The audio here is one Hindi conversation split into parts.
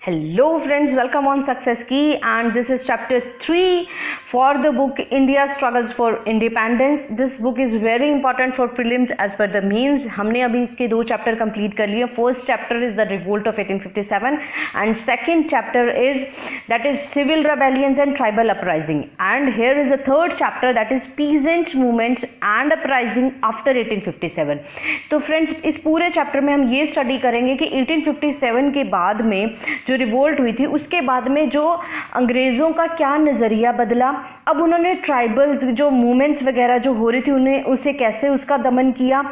Hello friends, welcome on Success Key, and this is chapter 3 for the book India Struggles for Independence. This book is very important for prelims as per the means. हमने अभी इसके 2 चैप्टर कंप्लीट कर लिए. First chapter is the revolt of 1857 and second chapter is that is civil rebellions and tribal uprising, and here is the third chapter that is peasant movements and uprising after 1857. तो फ्रेंड्स, इस पूरे चैप्टर में हम ये स्टडी करेंगे कि 1857 के बाद में जो रिवोल्ट हुई थी उसके बाद में जो अंग्रेज़ों का क्या नज़रिया बदला. अब उन्होंने ट्राइबल जो मूवमेंट्स वगैरह जो हो रही थी उन्हें उसे कैसे उसका दमन किया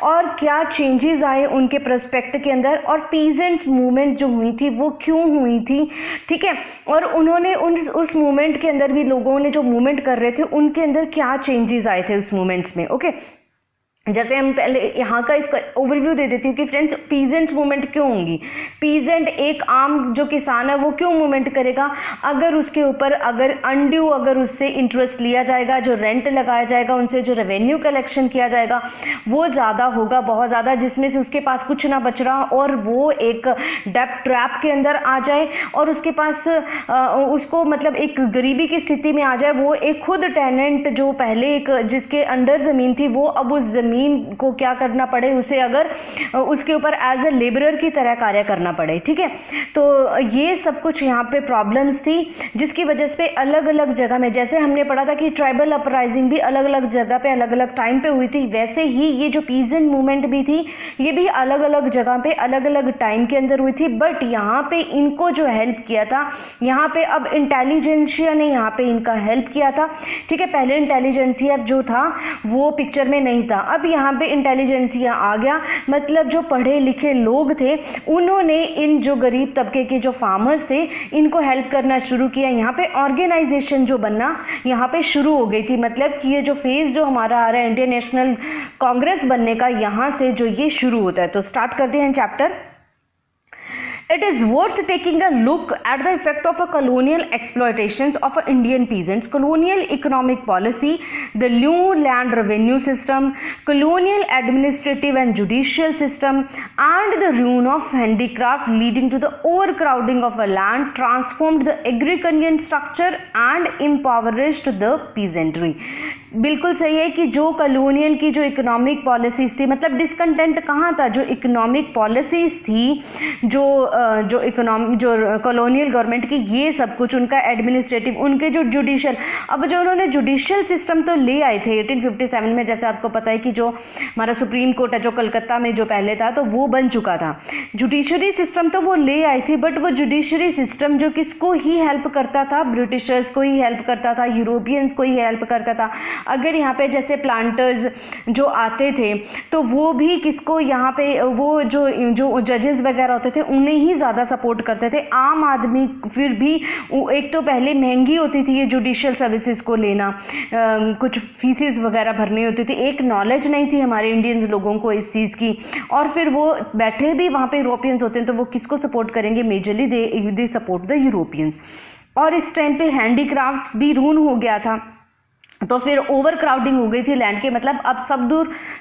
और क्या चेंजेस आए उनके पर्सपेक्ट के अंदर, और पीजेंट्स मूवमेंट जो हुई थी वो क्यों हुई थी, ठीक है, और उन्होंने उस मूवमेंट के अंदर भी लोगों ने जो मूवमेंट कर रहे थे उनके अंदर क्या चेंजेस आए थे उस मूवमेंट्स में. ओके, जैसे हम पहले यहाँ का इसका ओवरव्यू दे देती हूँ कि फ्रेंड्स पीजेंट्स मूवमेंट क्यों होंगी. पीजेंट एक आम जो किसान है वो क्यों मूवमेंट करेगा? अगर उसके ऊपर अगर उससे इंटरेस्ट लिया जाएगा, जो रेंट लगाया जाएगा, उनसे जो रेवेन्यू कलेक्शन किया जाएगा वो ज़्यादा होगा, बहुत ज़्यादा, जिसमें से उसके पास कुछ ना बच रहा और वो एक डेब्ट ट्रैप के अंदर आ जाए और उसके पास उसको मतलब एक गरीबी की स्थिति में आ जाए. वो एक खुद टेनेंट जो पहले एक जिसके अंडर ज़मीन थी वो अब उस ज़मीन को क्या करना पड़े, उसे अगर उसके ऊपर एज ए लेबरर की तरह कार्य करना पड़े. ठीक है, तो ये सब कुछ यहाँ पे प्रॉब्लम्स थी जिसकी वजह से अलग अलग जगह में, जैसे हमने पढ़ा था कि ट्राइबल अपराइजिंग भी अलग अलग जगह पे अलग अलग टाइम पे हुई थी, वैसे ही ये जो पीजेंट मूवमेंट भी थी ये भी अलग अलग जगह पे अलग अलग टाइम के अंदर हुई थी. बट यहाँ पे इनको जो हेल्प किया था, यहाँ पे अब इंटेलिजेंसिया ने यहाँ पे इनका हेल्प किया था. ठीक है, पहले इंटेलिजेंसिया जो था वो पिक्चर में नहीं था, अब यहाँ पे इंटेलिजेंसिया आ गया. मतलब जो पढ़े लिखे लोग थे उन्होंने इन जो गरीब तबके के जो फार्मर्स थे इनको हेल्प करना शुरू किया. यहाँ पे ऑर्गेनाइजेशन जो बनना यहाँ पे शुरू हो गई थी. मतलब कि ये जो फेज जो हमारा आ रहा है इंडियन नेशनल कांग्रेस बनने का, यहाँ से जो ये शुरू होता है. तो स्टार्ट करते हैं chapter. It is worth taking a look at the effect of a colonial exploitations of Indian peasants, colonial economic policy, the new land revenue system, colonial administrative and judicial system, and the ruin of handicraft leading to the overcrowding of a land, transformed the agrarian structure and impoverished the peasantry. बिल्कुल सही है कि जो कॉलोनियल की जो इकोनॉमिक पॉलिसीज थी, मतलब डिस्कंटेंट कहाँ था, जो इकोनॉमिक पॉलिसीज थी, जो कॉलोनियल गवर्नमेंट की, ये सब कुछ उनका एडमिनिस्ट्रेटिव, उनके जो जुडिशियल, अब जो उन्होंने जुडिशियल सिस्टम तो ले आए थे 1857 में. जैसे आपको पता है कि जो हमारा सुप्रीम कोर्ट है जो कलकत्ता में जो पहले था तो वो बन चुका था. जुडिशरी सिस्टम तो वो ले आए थे, बट वो जुडिशरी सिस्टम जो किसको ही हेल्प करता था, ब्रिटिशर्स को ही हेल्प करता था, यूरोपियंस को ही हेल्प करता था. अगर यहाँ पे जैसे प्लांटर्स जो आते थे तो वो भी किसको यहाँ पे वो जो जजेस वगैरह होते थे उन्हें ही ज़्यादा सपोर्ट करते थे. आम आदमी फिर भी एक तो पहले महंगी होती थी ये जुडिशियल सर्विसेज को लेना, कुछ फीसेस वगैरह भरनी होती थी, एक नॉलेज नहीं थी हमारे इंडियंस लोगों को इस चीज़ की, और फिर वो बैठे भी वहाँ पे यूरोपियंस होते हैं तो वो किसको सपोर्ट करेंगे, majorly they support the Europeans. और इस टाइम पे हैंडीक्राफ्ट भी रून हो गया था, तो फिर ओवर क्राउडिंग हो गई थी लैंड के. मतलब अब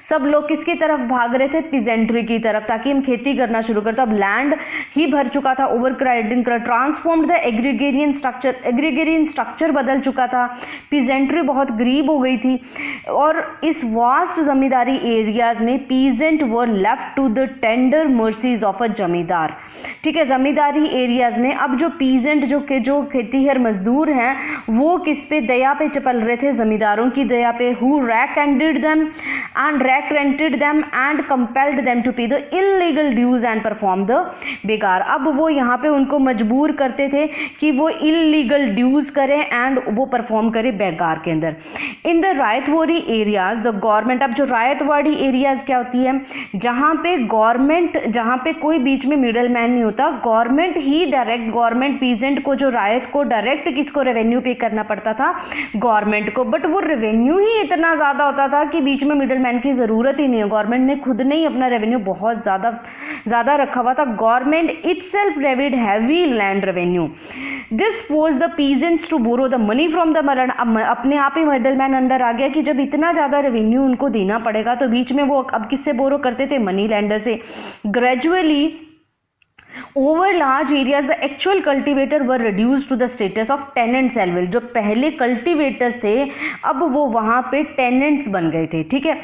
सब लोग किसकी तरफ भाग रहे थे, पीजेंट्री की तरफ, ताकि हम खेती करना शुरू करते. अब लैंड ही भर चुका था, ओवर क्राउडिंग कर ट्रांसफॉर्म्ड द एग्रीगेरियन स्ट्रक्चर बदल चुका था, पीजेंट्री बहुत गरीब हो गई थी. और इस वास्ट जमींदारी एरियाज में peasant were left to the tender mercies of a zamindar. ठीक है, जमींदारी एरियाज में अब जो पीजेंट जो खेतीहर मजदूर हैं वो किस पे दया पे चपल रहे थे, जमींदारों की दया पे. who rack rented them and compelled them to pay the illegal dues and perform the बेगार. अब वो यहाँ पे उनको मजबूर करते थे कि वो इलीगल ड्यूज करें एंड वो परफॉर्म करें बेगार के अंदर. In the ryotwari areas the government, अब जो रायतवाड़ी एरियाज क्या होती है, जहाँ पे गवर्नमेंट, जहाँ पे कोई बीच में मिडल मैन नहीं होता, गवर्नमेंट ही डायरेक्ट, गवर्नमेंट पीजेंट को जो रायत को डायरेक्ट किसको रेवेन्यू पे करना पड़ता था, गवर्नमेंट को. बट वो रेवेन्यू ही इतना ज़्यादा होता था कि बीच में मिडलमैन की ज़रूरत ही नहीं है. गवर्नमेंट ने खुद ने ही अपना रेवेन्यू बहुत ज़्यादा रखा हुआ था. Government itself levied heavy land revenue. This force the peasants to borrow the money from the middle. अपने आप ही मिडलमैन अंदर आ गया कि जब इतना ज़्यादा रेवेन्यू उनको देना पड़ेगा तो बीच में वो अब किससे बोरो करते थे, मनी लैंडर से. Gradually over large areas the actual cultivator were reduce to the status of tenants as well. जो पहले कल्टिवेटर्स थे अब वो वहाँ पे टेनेंट्स बन गए थे, ठीक है।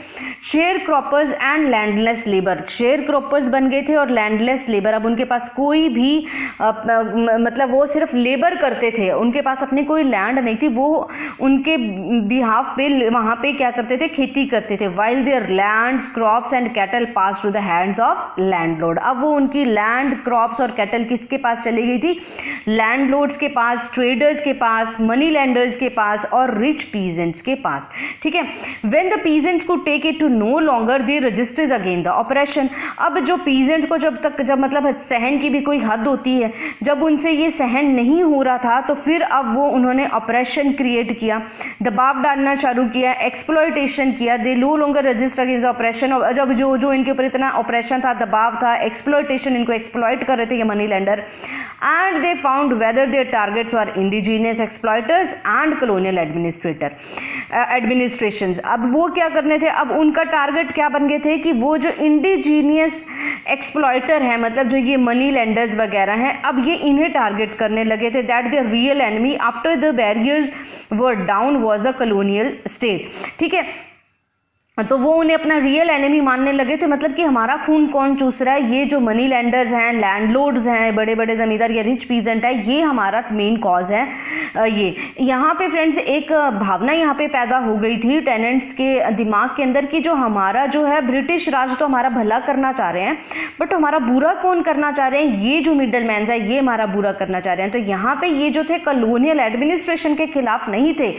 Share croppers and landless labour, share croppers बन गए थे और लैंडलेस लेबर, अब उनके पास कोई भी मतलब वो सिर्फ लेबर करते थे, उनके पास अपनी कोई लैंड नहीं थी, वो उनके बिहाफ पे वहाँ पे क्या करते थे, खेती करते थे। While their lands crops and cattle pass to the hands of landlord, अब वो उनकी लैंड क्रॉप्स और कैटल किसके पास चली गई थी, लैंडलॉर्ड्स के पास, ट्रेडर्स के पास, मनी लैंडर्स के पास और रिच पीजेंट्स के पास, ठीक है। When the peasants could take it to no longer they registers again the operation, अब जो पीजेंट्स को जब मतलब सहन की भी कोई हद होती है, जब उनसे ये सहन नहीं हो रहा था तो फिर अब वो उन्होंने ऑपरेशन क्रिएट किया, दबाव डालना शुरू किया, एक्सप्लॉयटेशन किया। They know longer register against the operation, जब जो इनके ऊपर इतना ऑपरेशन था, दबाव था, एक्सप्लॉयटेशन, इनको एक्सप्लॉयट कर रहे थे ये money lender, and they found whether their targets are indigenous exploiters and colonial administrations. अब वो क्या करने थे, अब उनका टारगेट क्या बन गए थे कि वो जो इंडिजीनियस एक्सप्लॉयटर है, मतलब जो ये मनी लेंडर्स वगैरह हैं, अब ये इन्हें टारगेट करने लगे थे। That the real enemy after the barriers were down was the colonial state, ठीक है। तो वो उन्हें अपना रियल एनिमी मानने लगे थे, मतलब कि हमारा खून कौन चूस रहा है, ये जो मनी लैंडर्स हैं, लैंडलॉर्ड्स हैं, बड़े बड़े जमींदार या रिच पीजेंट है, ये हमारा मेन कॉज है। ये यहाँ पे फ्रेंड्स एक भावना यहाँ पे पैदा हो गई थी टेनेंट्स के दिमाग के अंदर कि जो हमारा जो है ब्रिटिश राज तो हमारा भला करना चाह रहे हैं, बट हमारा बुरा कौन करना चाह रहे हैं, ये जो मिडल मैन्स है ये हमारा बुरा करना चाह रहे हैं। तो यहाँ पे ये जो थे कॉलोनियल एडमिनिस्ट्रेशन के खिलाफ नहीं थे,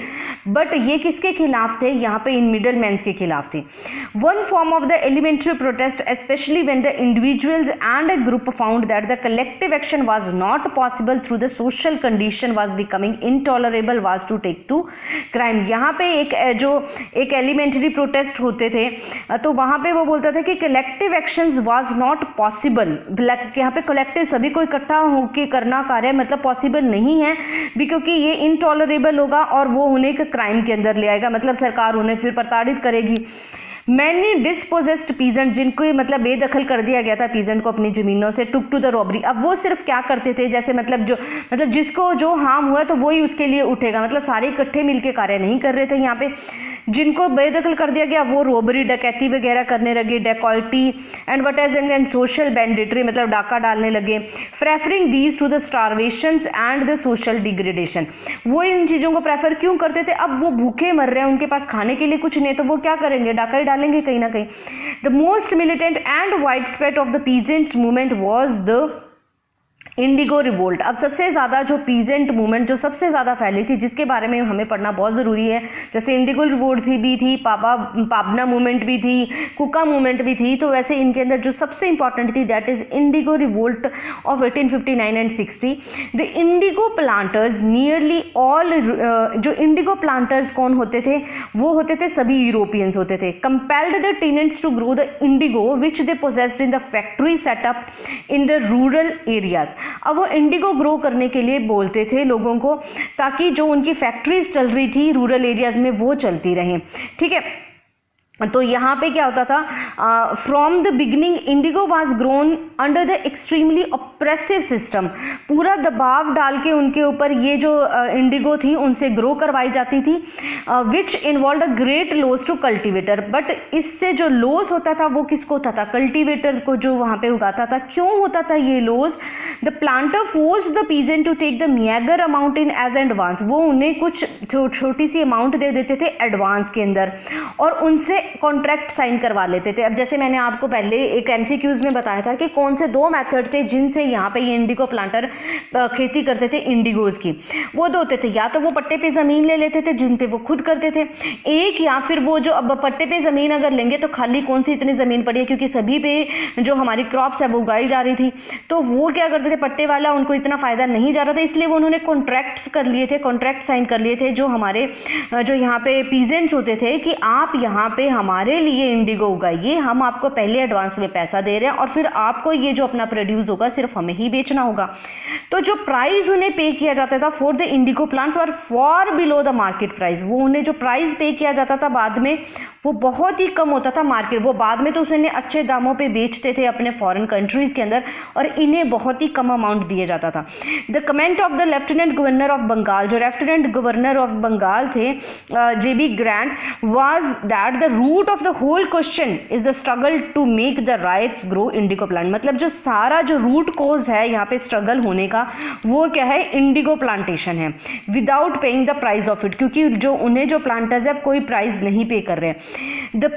बट ये किसके खिलाफ थे, यहाँ पे इन मिडल मैन्स के खिलाफ थे। One form of the elementary protest, especially when the individuals and a group found that the collective action was not possible through the social condition was becoming intolerable, was to take to crime। यहाँ पे एक एलिमेंट्री प्रोटेस्ट होते थे, तो वहाँ पे वो बोलता था कि collective actions was not possible. यहाँ पे कलेक्टिव सभी को इकट्ठा होकर करना कार्य मतलब पॉसिबल नहीं है भी, क्योंकि ये इनटॉलरेबल होगा और वो उन्हें एक क्राइम के अंदर ले आएगा, मतलब सरकार उन्हें फिर प्रताड़ित करेगी। मैनी डिस्पोजेस्ड पीजेंट, जिनको मतलब बेदखल कर दिया गया था पीजेंट को अपनी जमीनों से, टुक टू द रॉबरी। अब वो सिर्फ क्या करते थे, जैसे मतलब जिसको जो हार्म हुआ तो वही उसके लिए उठेगा, मतलब सारे इकट्ठे मिलके कार्य नहीं कर रहे थे। यहाँ पे जिनको बेदखल कर दिया गया वो रॉबरी, डकैती वगैरह करने लगे, डेकॉल्टी एंड वटेजिंग एंड सोशल बैंडिटरी, मतलब डाका डालने लगे। Preferring these to the starvations and the social degradation, वो इन चीज़ों को प्रेफर क्यों करते थे, अब वो भूखे मर रहे हैं, उनके पास खाने के लिए कुछ नहीं, तो वो क्या करेंगे, डाका ही डालेंगे कहीं ना कहीं। The most militant and wide spread of the peasant movement was the Indigo revolt. अब सबसे ज़्यादा जो पीजेंट मूवमेंट जो सबसे ज़्यादा फैली थी, जिसके बारे में हमें पढ़ना बहुत ज़रूरी है, जैसे इंडिगो रिवोल्ट भी थी, पाबना मूवमेंट भी थी, कुका मूवमेंट भी थी, तो वैसे इनके अंदर जो सबसे इंपॉर्टेंट थी that is Indigo revolt of 1859 and 60। The Indigo planters nearly all, जो इंडिगो प्लांटर्स कौन होते थे, वो होते थे सभी यूरोपियंस होते थे। Compelled the tenants to grow the indigo which they possessed in the factory setup in the rural areas. अब वो इंडिगो ग्रो करने के लिए बोलते थे लोगों को, ताकि जो उनकी फैक्ट्रीज चल रही थी रूरल एरियाज में वो चलती रहें, ठीक है। तो यहाँ पे क्या होता था, from the beginning Indigo was grown under the extremely oppressive system, पूरा दबाव डाल के उनके ऊपर ये जो इंडिगो थी उनसे ग्रो करवाई जाती थी, which involve a great loss to cultivator. But इससे जो लॉस होता था वो किसको होता था, कल्टिवेटर को जो वहाँ पे उगाता था। क्यों होता था ये loss, the planter force the peasant to take the meagre amount in as advance, वो उन्हें कुछ छोटी सी अमाउंट दे देते थे एडवांस के अंदर और उनसे कॉन्ट्रैक्ट साइन करवा लेते थे। अब जैसे मैंने आपको पहले एक एमसीक्यूज में बताया था कि कौन से दो मेथड थे जिनसे यहाँ पे ये इंडिगो प्लांटर खेती करते थे इंडिगोज की, वो दो होते थे, या तो वो पट्टे पे ज़मीन ले लेते थे जिन पे वो खुद करते थे, एक या फिर वो जो अब पट्टे पे ज़मीन अगर लेंगे तो खाली कौन सी इतनी ज़मीन पड़ी है, क्योंकि सभी पे जो हमारी क्रॉप्स है वो उगाई जा रही थी, तो वो क्या करते थे, पट्टे वाला उनको इतना फ़ायदा नहीं जा रहा था, इसलिए वो उन्होंने कॉन्ट्रैक्ट्स कर लिए थे, कॉन्ट्रैक्ट साइन कर लिए थे जो हमारे जो यहाँ पे पीजेंट्स होते थे कि आप यहाँ पे हमारे लिए इंडिगो उगाइए, हम आपको पहले एडवांस में पैसा दे रहे हैं और फिर आपको ये जो अपना प्रोड्यूस होगा सिर्फ हमें ही बेचना होगा। तो जो प्राइस उन्हें पे किया जाता था फॉर द इंडिगो प्लांट्स और for below the market price, वो उन्हें जो प्राइस पे किया जाता था बाद में वो बहुत ही कम होता था मार्केट, वो बाद में तो उसे अच्छे दामों पे बेचते थे अपने फॉरेन कंट्रीज के अंदर और इन्हें बहुत ही कम अमाउंट दिया जाता था। The comment of the lieutenant governor of Bengal, जो लेफ्टिनेंट गवर्नर ऑफ बंगाल थे JB Grant, was that the root of the whole question is the struggle to make the ryots grow indigo plant. मतलब जो सारा जो रूट कोज है यहाँ पे स्ट्रगल होने का वो क्या है, इंडिगो प्लांटेशन है, without paying the price of it, क्योंकि जो उन्हें जो प्लांटर्स है कोई प्राइस नहीं पे कर रहे हैं।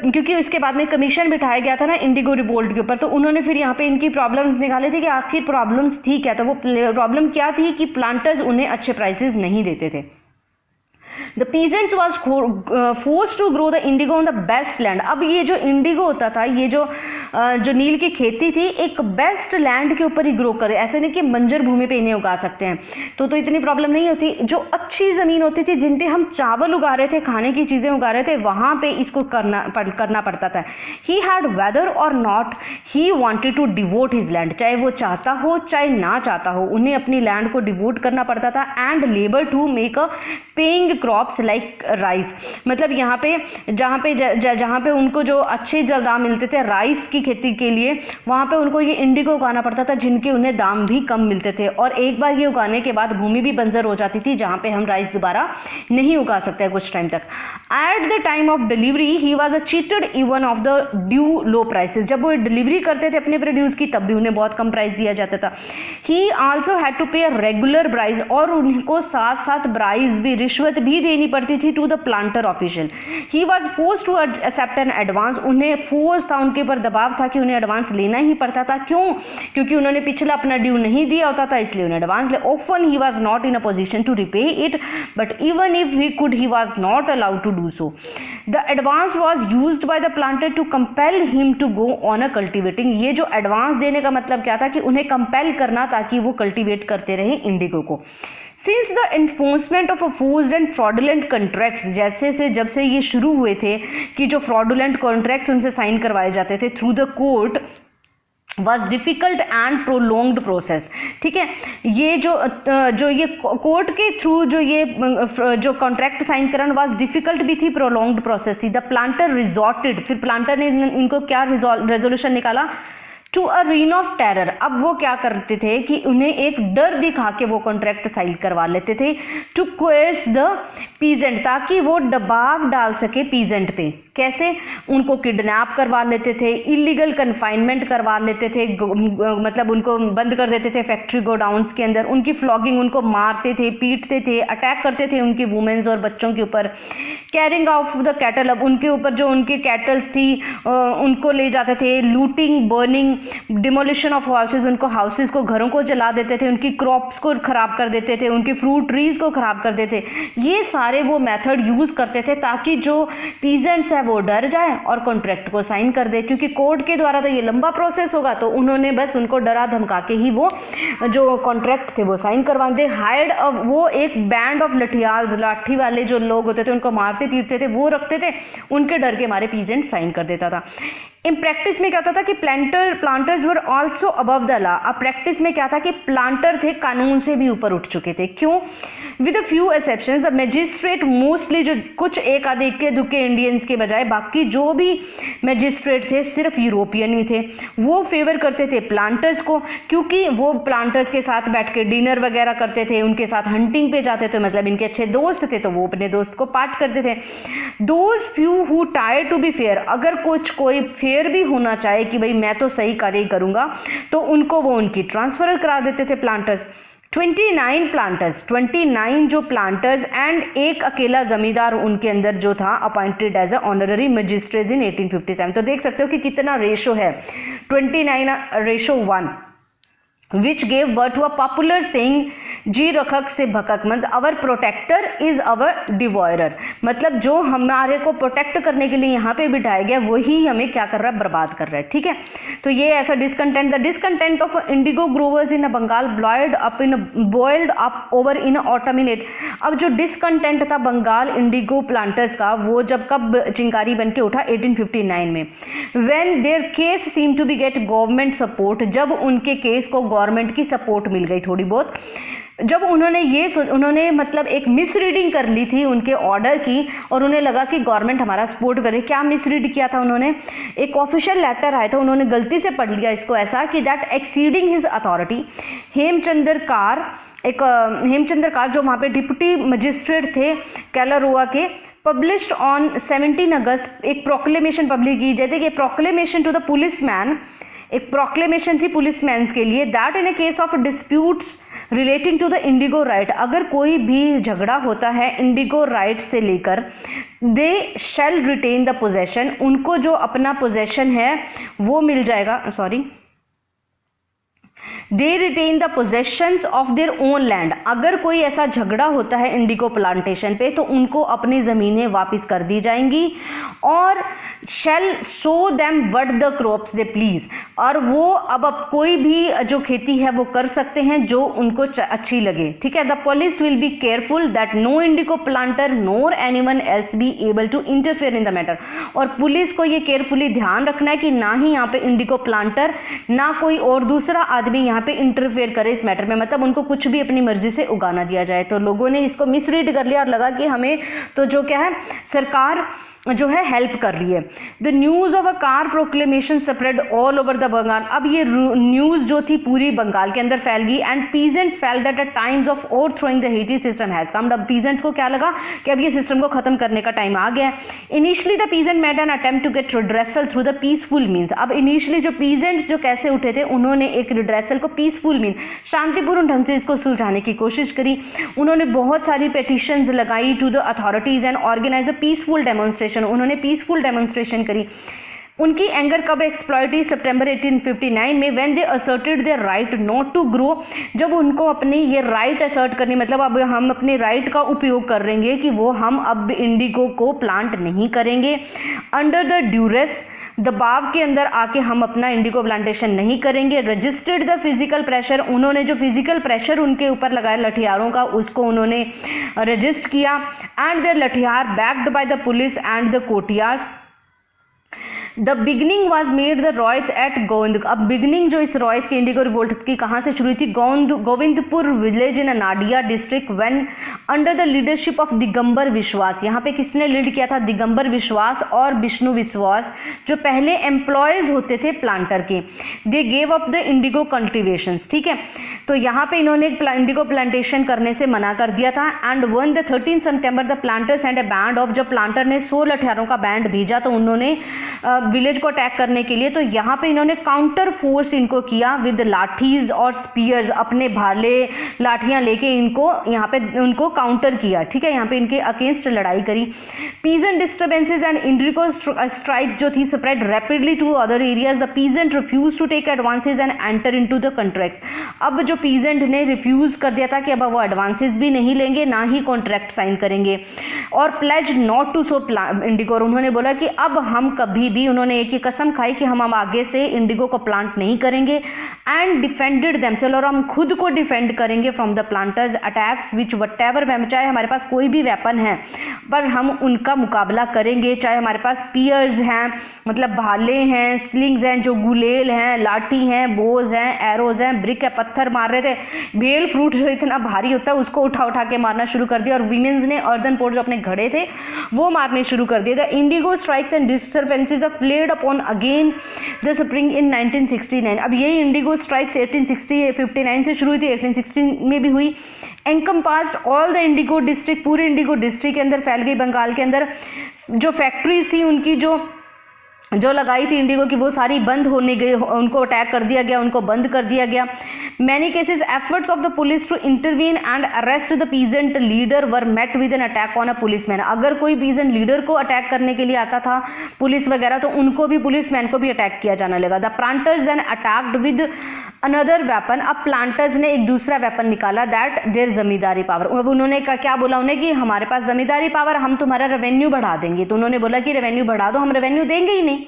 क्योंकि इसके बाद में कमीशन बिठाया गया था ना इंडिगो रिवोल्ट के ऊपर, तो उन्होंने फिर यहाँ पे इनकी प्रॉब्लम्स निकाले थे कि आखिर प्रॉब्लम्स थी क्या। तो वो प्रॉब्लम क्या थी कि प्लांटर्स उन्हें अच्छे प्राइसेस नहीं देते थे। The peasants was forced to grow the indigo on the best land। अब ये जो इंडिगो होता था, ये जो नील की खेती थी, एक बेस्ट लैंड के ऊपर ही ग्रो करे, ऐसे नहीं कि बंजर भूमि पे इन्हें उगा सकते हैं, तो इतनी प्रॉब्लम नहीं होती। जो अच्छी ज़मीन होती थी जिन पे हम चावल उगा रहे थे, खाने की चीज़ें उगा रहे थे, वहाँ पे इसको करना पड़ता था। He had whether or not he wanted to devote his land, चाहे वो चाहता हो चाहे ना चाहता हो, उन्हें अपनी लैंड को डिवोट करना पड़ता था। And labour to make a paying crops like rice, मतलब यहाँ पे जहाँ पे उनको जो अच्छे दाम मिलते थे राइस की खेती के लिए, वहाँ पे उनको ये इंडिगो उगाना पड़ता था जिनके उन्हें दाम भी कम मिलते थे। और एक बार ये उगाने के बाद भूमि भी बंजर हो जाती थी जहाँ पे हम राइस दोबारा नहीं उगा सकते कुछ टाइम तक। At the time of delivery he was a cheated even of the due low prices, जब वो डिलीवरी करते थे अपने प्रोड्यूस की तब भी उन्हें बहुत कम प्राइस दिया जाता था। ही आल्सो हैड टू पे अ रेगुलर प्राइस, और उनको साथ साथ प्राइस भी, रिश्वत भी देनी पड़ती थी to the planter official. He was force to accept an advance, उन्हें फोर्स था, उनके ऊपर दबाव था कि उन्हें एडवांस लेना ही पड़ता था। क्यों? क्योंकि उन्होंने पिछला अपना ड्यू नहीं दिया होता था, इसलिए उन्हें एडवांस ले। Often he was not in a position to repay it, but even if he could he was not allowed to do so. The advance was used by the planter to compel him to go on a cultivating. ये जो एडवांस देने का मतलब क्या था कि उन्हें कंपेल करना ताकि वो कल्टिवेट करते रहे इंडिगो को। Since the enforcement of a forced and fraudulent contracts, जब से ये शुरू हुए थे कि जो फ्रॉडुलेंट कॉन्ट्रैक्ट्स उनसे साइन करवाए जाते थे through the court, was difficult and prolonged process. ठीक है, ये जो ये कोर्ट के थ्रू जो कॉन्ट्रैक्ट साइन करना वॉज डिफिकल्ट भी थी, प्रोलोंग्ड प्रोसेस थी। द प्लांटर रिजॉर्टेड, फिर प्लांटर ने इनको क्या रेजोल्यूशन निकाला, to a reign of terror. अब वो क्या करते थे कि उन्हें एक डर दिखा के वो कॉन्ट्रैक्ट साइन करवा लेते थे, टू कोर्स द पीजेंट, ताकि वो दबाव डाल सके पीजेंट पे। कैसे? उनको किडनैप करवा लेते थे, इलीगल कन्फाइनमेंट करवा लेते थे, मतलब उनको बंद कर देते थे फैक्ट्री गोडाउन्स के अंदर, उनकी फ्लॉगिंग, उनको मारते थे, पीटते थे, अटैक करते थे उनकी वुमेन्स और बच्चों के ऊपर। कैरिंग ऑफ द कैटल, अब उनके ऊपर जो उनकी कैटल्स थी उनको ले जाते थे। Looting, burning, demolition of houses, उनको हाउसेज को, घरों को जला देते थे, उनकी क्रॉप्स को खराब कर देते थे, उनकी फ्रूट ट्रीज को खराब कर देते थे। ये सारे वो मेथड यूज करते थे ताकि जो पीजेंट्स है वो डर जाए और कॉन्ट्रैक्ट को साइन कर दे, क्योंकि कोर्ट के द्वारा तो ये लंबा प्रोसेस होगा, तो उन्होंने बस उनको डरा धमका के ही वो जो कॉन्ट्रैक्ट थे वो साइन करवा दे। हायर्ड वो एक बैंड ऑफ लठियाल्स, लाठी वाले जो लोग होते थे उनको मारते पीटते थे, वो रखते थे, उनके डर के मारे पीजेंट साइन कर देता था। इन प्रैक्टिस में क्या होता था कि planters were also above the law. अब प्रैक्टिस में क्या था कि प्लांटर थे कानून से भी ऊपर उठ चुके थे। क्यों? With a few exceptions, the magistrate mostly, जो कुछ एक आधे इक्के दुक्के इंडियंस के बजाय बाकी जो भी मैजिस्ट्रेट थे सिर्फ यूरोपियन ही थे, वो फेवर करते थे प्लांटर्स को, क्योंकि वो प्लांटर्स के साथ बैठ के डिनर वगैरह करते थे, उनके साथ हंटिंग पे जाते थे, मतलब इनके अच्छे दोस्त थे, तो वो अपने दोस्त को पार्ट करते थे। Those few who try to be fair, अगर कोई फेयर भी होना चाहे कि भाई मैं तो सही कार्य करूंगा, तो उनको वो उनकी ट्रांसफर करा देते थे प्लांटर्स। 29 प्लांटर्स, 29 जो प्लांटर्स एंड एक अकेला जमींदार उनके अंदर जो था appointed as a honorary magistrate in 1857। तो देख सकते हो कि कितना रेशो है, 29:1, which gave birth to a popular saying जी रखक से भकक, मतलब अवर प्रोटेक्टर इज अवर डिवॉयरर, मतलब जो हमारे को प्रोटेक्ट करने के लिए यहाँ पे बिठाया गया वही हमें क्या कर रहा है, बर्बाद कर रहा है। ठीक है, तो ये ऐसा discontent, the discontent of indigo growers in Bengal boiled up over in autumn in 8। अब जो डिसकंटेंट था बंगाल इंडिगो प्लांटर्स का, वो जब कब चिंगारी बन के उठा, 1859 में, when their case seem to be get government support, जब उनके केस को गवर्नमेंट की सपोर्ट मिल गई थोड़ी बहुत, जब उन्होंने मतलब एक मिसरीडिंग कर ली थी उनके ऑर्डर की और उन्हें लगा कि गवर्नमेंट हमारा सपोर्ट करे। क्या मिसरीड किया था उन्होंने, एक ऑफिशियल लेटर आया था, उन्होंने गलती से पढ़ लिया इसको ऐसा कि that exceeding his authority, Hemchandra Kar जो वहाँ पे डिप्टी मजिस्ट्रेट थे कैलारुआ के, पब्लिश्ड ऑन 17 अगस्त एक प्रोक्लेमेशन पब्लिश की, जैसे कि प्रोक्लेमेशन टू द पुलिसमैन, एक प्रोक्लेमेशन थी पुलिसमैन के लिए, that in a case of disputes relating to the indigo right, अगर कोई भी झगड़ा होता है इंडिगो राइट से लेकर, they shall retain the possession, उनको जो अपना पोजेशन है वो मिल जाएगा, they retain the possessions of their own land, अगर कोई ऐसा झगड़ा होता है इंडिगो प्लांटेशन पे तो उनको अपनी ज़मीनें वापस कर दी जाएंगी, और shall sow them what the crops they please, और वो अब कोई भी जो खेती है वो कर सकते हैं जो उनको अच्छी लगे। ठीक है, the police will be careful that no indigo planter nor anyone else be able to interfere in the matter, और पुलिस को ये केयरफुली ध्यान रखना है कि ना ही यहाँ पे इंडिगो प्लांटर ना कोई और दूसरा आदमी यहाँ पे इंटरफेयर करे इस मैटर में, मतलब उनको कुछ भी अपनी मर्जी से उगाना दिया जाए। तो लोगों ने इसको मिसरीड कर लिया और लगा कि हमें तो जो क्या है सरकार जो है हेल्प कर रही है। The news of a Kar proclamation spread all over the Bengal, अब ये न्यूज़ जो थी पूरी बंगाल के अंदर फैल गई, and peasant fail that the times of ओवरथ्रोइंग the Hattie system has come, अब पीजेंट्स को क्या लगा कि अब ये सिस्टम को खत्म करने का टाइम आ गया है। Initially the peasant made an attempt to get redressal through the peaceful means, अब इनिशियली जो पीजेंट्स जो कैसे उठे थे उन्होंने एक रिड्रेसल को पीसफुल मीन, शांतिपूर्ण ढंग से इसको सुलझाने की कोशिश करी। उन्होंने बहुत सारी पेटिशंस लगाई to the authorities and organise a peaceful demonstration, उन्होंने पीसफुल डेमोन्स्ट्रेशन करी। उनकी एंगर कब एक्सप्लॉइट हुई, सितंबर 1859 में, when they asserted their right not to grow, जब उनको अपनी ये राइट असर्ट करनी, मतलब अब हम अपने राइट का उपयोग कर रहेंगे कि वो हम अब इंडिगो को प्लांट नहीं करेंगे, अंडर द ड्यूरेस, दबाव के अंदर आके हम अपना इंडिगो प्लांटेशन नहीं करेंगे। रजिस्टर्ड द फिजिकल प्रेशर, उन्होंने जो फिजिकल प्रेशर उनके ऊपर लगाया लठियारों का उसको उन्होंने रजिस्ट किया, and their lathials backed by the police and the कोटियार्स। The beginning was made the ryot at Govind, अब बिगनिंग जो इस रॉयत के इंडिगो रिवोल्ट की कहाँ से शुरू हुई थी, Govindpur village in Nadia district, when under the leadership of Digambar विश्वास, यहाँ पे किसने लीड किया था, दिगंबर विश्वास और विष्णु विश्वास, जो पहले एम्प्लॉयज होते थे प्लांटर के। They gave up the Indigo cultivation, ठीक है, तो यहाँ पे इन्होंने इंडिगो प्लांटेशन करने से मना कर दिया था। And one the 13 September the planters and A band of, जब प्लांटर ने 16 लठियारों का बैंड भेजा तो उन्होंने विलेज को अटैक करने के लिए, तो यहाँ पे इन्होंने काउंटर फोर्स इनको किया विद लाठीज और स्पीयर्स, अपने भाले लाठियां लेके इनको यहाँ पे उनको काउंटर किया। ठीक है, यहाँ पे इनके अगेंस्ट लड़ाई करी। Peasant disturbances and indigo strike जो थी spread rapidly to other areas, the peasant refuse to take advances and enter into the contracts, अब जो पीजेंट ने रिफ्यूज कर दिया था कि अब वो एडवांसेज भी नहीं लेंगे ना ही कॉन्ट्रैक्ट साइन करेंगे, और pledge not to sow indigo, उन्होंने बोला कि अब हम कभी भी, उन्होंने एक ही कसम खाई कि हम आगे से इंडिगो को प्लांट नहीं करेंगे। एंड डिफेंडेड देमसेल्व्स, और हम खुद को डिफेंड करेंगे from the planters attacks which whatever, चाहे हमारे पास कोई भी वेपन है पर हम उनका मुकाबला करेंगे, चाहे हमारे पास स्पीयर्स हैं, मतलब भाले हैं, स्लिंग्स हैं, जो गुलेल हैं, लाठी हैं, बोज हैं, एरोज हैं, ब्रिक है, पत्थर मार रहे थे, बेल फ्रूट जो इतना भारी होता है उसको उठा उठा के मारना शुरू कर दिया, और वीमेंस ने अर्दन पोर्ट जो अपने घड़े थे वो मारने शुरू कर दिए। The Indigo strikes and disturbances of fled upon again the spring in 1969, अब यही इंडिगो स्ट्राइक्स 1859 से शुरू हुई थी, 1860 में भी हुई। एनकम्पास्ड ऑल द इंडिगो डिस्ट्रिक्ट, पूरे इंडिगो डिस्ट्रिक्ट के अंदर फैल गई, बंगाल के अंदर जो फैक्ट्रीज थी उनकी जो जो लगाई थी इंडिगो की वो सारी बंद होने गई, उनको अटैक कर दिया गया, उनको बंद कर दिया गया। Many cases efforts of the police to intervene and arrest the peasant leader were met with an attack on a policeman. अगर कोई पीजेंट लीडर को अटैक करने के लिए आता था पुलिस वगैरह तो उनको भी, पुलिसमैन को भी अटैक किया जाने लगा। The planters then attacked with another weapon. अब प्लांटर्स ने एक दूसरा वेपन निकाला, दैट देयर जमींदारी पावर। अब उन्होंने क्या बोला उन्हें कि हमारे पास जमींदारी पावर, हम तुम्हारा रेवेन्यू बढ़ा देंगे। तो उन्होंने बोला कि रेवेन्यू बढ़ा दो, हम रेवेन्यू देंगे ही नहीं।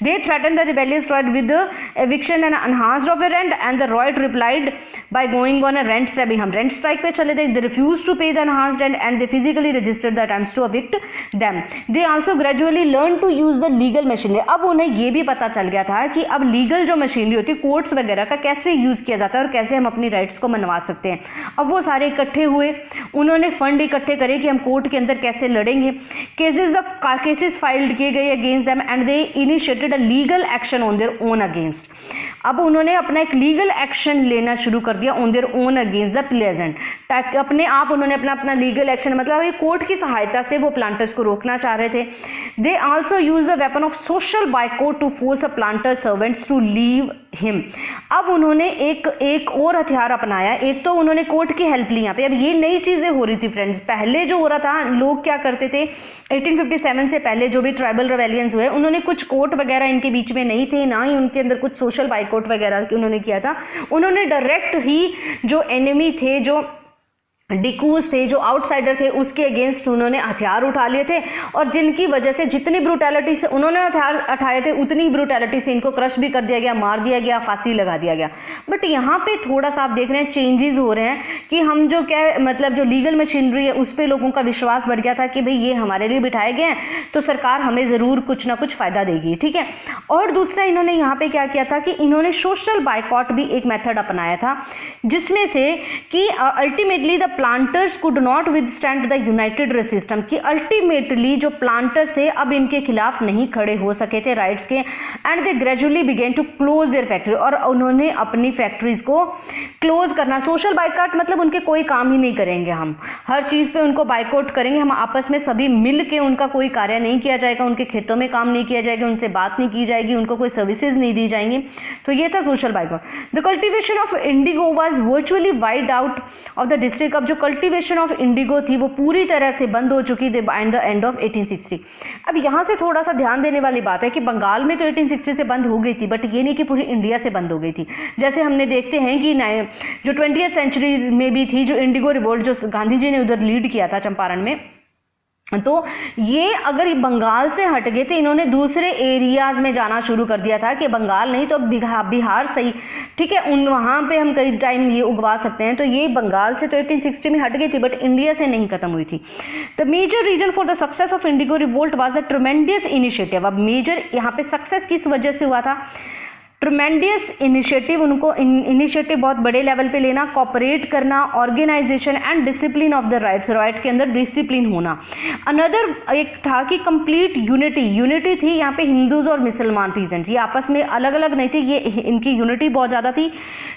They threatened the rebellious Royd with the eviction and enhanced of a rent, and the Royd replied by going on a rent strike. हम rent strike पे चले थे. They refused to pay the enhanced rent and they physically registered the attempts to evict them. They also gradually learned to use the legal machinery. अब उन्हें ये भी पता चल गया था कि अब लीगल जो मशीनरी होती है कोर्ट्स वगैरह का कैसे यूज किया जाता है और कैसे हम अपनी राइट्स को मनवा सकते हैं। अब वो सारे इकट्ठे हुए, उन्होंने फंड इकट्ठे करे कि हम कोर्ट के अंदर कैसे लड़ेंगे। केसेस फाइल्ड किए गए against them and they initiated a legal action on their own against. अब उन्होंने अपना एक लीगल एक्शन लेना शुरू कर दिया on their own against the peasant. अपने आप उन्होंने अपना लीगल एक्शन, मतलब कोर्ट की सहायता से वो प्लांटर्स को रोकना चाह रहे थे। They also use the weapon of social boycott to force a planter servants to leave him. अब उन्होंने एक और हथियार अपनाया। एक तो उन्होंने कोर्ट की हेल्प ली यहाँ पे। अब ये नई चीजें हो रही थी फ्रेंड्स। पहले जो हो रहा था, लोग क्या करते थे 1857 से पहले जो भी ट्राइबल रेवेलियंस हुए, उन्होंने कुछ कोर्ट वगैरह इनके बीच में नहीं थे, ना ही उनके अंदर कुछ सोशल बाइकॉट वगैरह उन्होंने किया था। उन्होंने डायरेक्ट ही जो एनिमी थे, जो डिकूज थे, जो आउटसाइडर थे, उसके अगेंस्ट उन्होंने हथियार उठा लिए थे और जिनकी वजह से जितनी ब्रूटैलिटी से उन्होंने हथियार उठाए थे उतनी ब्रूटैलिटी से इनको क्रश भी कर दिया गया, मार दिया गया, फांसी लगा दिया गया। बट यहाँ पे थोड़ा सा आप देख रहे हैं चेंजेस हो रहे हैं कि हम जो क्या मतलब जो लीगल मशीनरी है उस पर लोगों का विश्वास बढ़ गया था कि भाई ये हमारे लिए बिठाए गए हैं तो सरकार हमें ज़रूर कुछ ना कुछ फ़ायदा देगी, ठीक है। और दूसरा इन्होंने यहाँ पे क्या किया था कि इन्होंने सोशल बाइकॉट भी एक मेथड अपनाया था, जिसमें से कि ultimately the planters could not withstand the United resistance, कि अल्टीमेटली जो प्लांटर्स थे अब इनके खिलाफ नहीं खड़े हो सके थे राइट्स के, and they gradually began to close their factory, और उन्होंने अपनी फैक्ट्रीज को क्लोज करना। सोशल बाइकआउट मतलब उनके कोई काम ही नहीं करेंगे, हम हर चीज़ पे उनको बाइकआउट करेंगे, हम आपस में सभी मिल के उनका कोई कार्य नहीं किया जाएगा, उनके खेतों में काम नहीं किया जाएगा, उनसे बात नहीं की जाएगी, उनको कोई सर्विसेज नहीं दी जाएंगी। तो ये था social boycott. The cultivation of Indigo was virtually wide out of the district. अब जो कल्टिवेशन ऑफ इंडिगो थी वो पूरी तरह से बंद हो चुकी थी बाय द एंड ऑफ 1860। अब यहाँ से थोड़ा सा ध्यान देने वाली बात है कि बंगाल में तो 1860 से बंद हो गई थी, बट ये नहीं कि पूरी इंडिया से बंद हो गई थी। जैसे हमने देखते हैं कि जो 20th सेंचुरी में भी थी जो इंडिगो रिवोल्ट जो गांधी जी ने उधर लीड किया था चंपारण में, तो ये अगर बंगाल से हट गए थे, इन्होंने दूसरे एरियाज में जाना शुरू कर दिया था कि बंगाल नहीं तो बिहार सही, ठीक है, वहाँ पे हम कई टाइम ये उगवा सकते हैं। तो ये बंगाल से तो 1860 में हट गई थी, बट इंडिया से नहीं खत्म हुई थी। The major reason for the success of indigo revolt was the tremendous initiative. अब मेजर यहाँ पे सक्सेस किस वजह से हुआ था? ट्रेमेंडियस इनिशिएटिव, उनको इनिशिएटिव बहुत बड़े लेवल पे लेना, कॉपरेट करना, organisation and discipline of the ryots, ryot के अंदर डिसिप्लिन होना। अनदर एक था कि कंप्लीट यूनिटी थी यहाँ पे हिंदूज और मुसलमान पीजेंट्स, ये आपस में अलग अलग नहीं थे, ये इनकी यूनिटी बहुत ज़्यादा थी।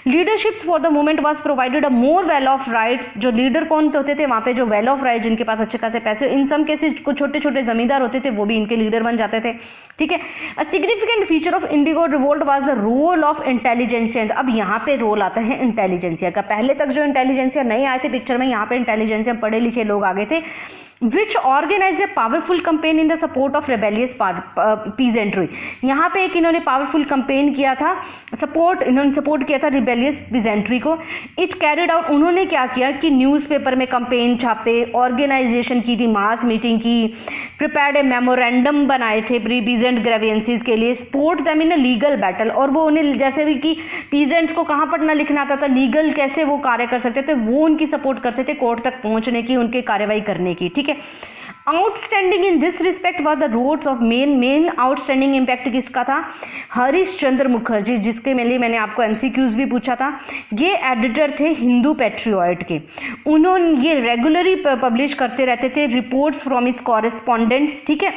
Leaderships for the movement was provided a more well of rights. जो लीडर कौन होते थे वहाँ पे? जो वेल ऑफ राइट, जिनके पास अच्छे खासे पैसे, इन सम केसेस कुछ छोटे छोटे जमींदार होते थे वो भी इनके लीडर बन जाते थे, ठीक है। A significant feature of indigo revolt was the role of intelligentsia. अब यहाँ पे रोल आता है इंटेलिजेंसिया का। पहले तक जो इंटेलिजेंसिया नहीं आए थे पिक्चर में, यहाँ पे इंटेलिजेंसिया पढ़े लिखे लोग आ गए थे, which organized a powerful campaign in the support of rebellious peasantry। यहाँ पे एक इन्होंने पावरफुल कैंपेन किया था, इन्होंने सपोर्ट किया था रिबेलियस पीजेंट्री को। इट कैरिड आउट, उन्होंने क्या किया कि न्यूज़पेपर में कैंपेन छापे, ऑर्गेनाइजेशन की थी, मास मीटिंग की, प्रिपेयर्ड ए मेमोरेंडम बनाए थे प्री पीजेंट ग्रेवियंसीज के लिए, support them in a legal battle. और वो उन्हें जैसे भी कि पीजेंट्स को कहाँ पढ़ना लिखना आता था, लीगल कैसे वो कार्य कर सकते थे, वो उनकी सपोर्ट करते थे कोर्ट तक पहुँचने की, उनके कार्रवाई करने की, ठीक है। Outstanding in this respect was the roads of men outstanding impact किसका था? हरीश चंद्र मुखर्जी, जिसके लिए मैंने आपको एमसीक्यूज भी पूछा था। ये एडिटर थे हिंदू पैट्रियट के। उन्होंने ये रेगुलरली पब्लिश करते रहते थे रिपोर्ट्स फ्रॉम हिज कॉरेस्पॉन्डेंट्स, ठीक है।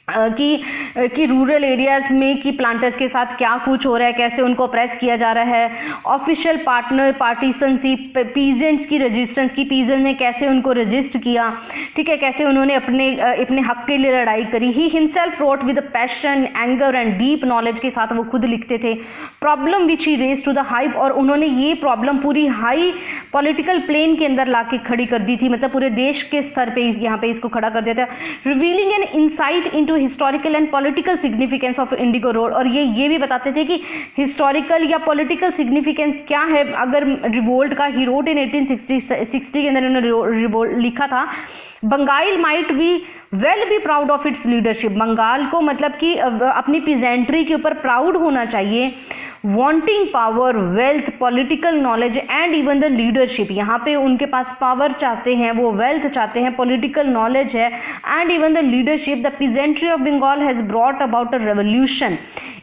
कि रूरल एरियाज में कि प्लांटर्स के साथ क्या कुछ हो रहा है, कैसे उनको प्रेस किया जा रहा है, ऑफिशियल पार्टीशनशिप, पीजेंट्स की रेजिस्टेंस की, पीजेंट ने कैसे उनको रजिस्ट किया, ठीक है, कैसे उन्होंने अपने हक के लिए लड़ाई करी। He himself wrote with passion, anger and deep knowledge के साथ वो खुद लिखते थे। Problem which he raise to the hype, और उन्होंने ये प्रॉब्लम पूरी हाई पॉलिटिकल प्लेन के अंदर ला के खड़ी कर दी थी, मतलब पूरे देश के स्तर पे यहाँ पे इसको खड़ा कर दिया था। Revealing an insight into historical and political significance of indigo road, और ये भी बताते थे कि हिस्टोरिकल या पॉलिटिकल सिग्निफिकेंस क्या है। अगर रिवोल्ट का ही रोट इन 1860 के अंदर उन्होंने रिवोल्ट लिखा था, Bengal might be well be proud of its leadership, Bengal को मतलब कि अपनी पीजेंट्री के ऊपर प्राउड होना चाहिए। Wanting power, wealth, political knowledge and even the leadership, यहाँ पे उनके पास पावर चाहते हैं, वो वेल्थ चाहते हैं, पॉलिटिकल नॉलेज है and even the leadership. The peasantry of Bengal has brought about a revolution.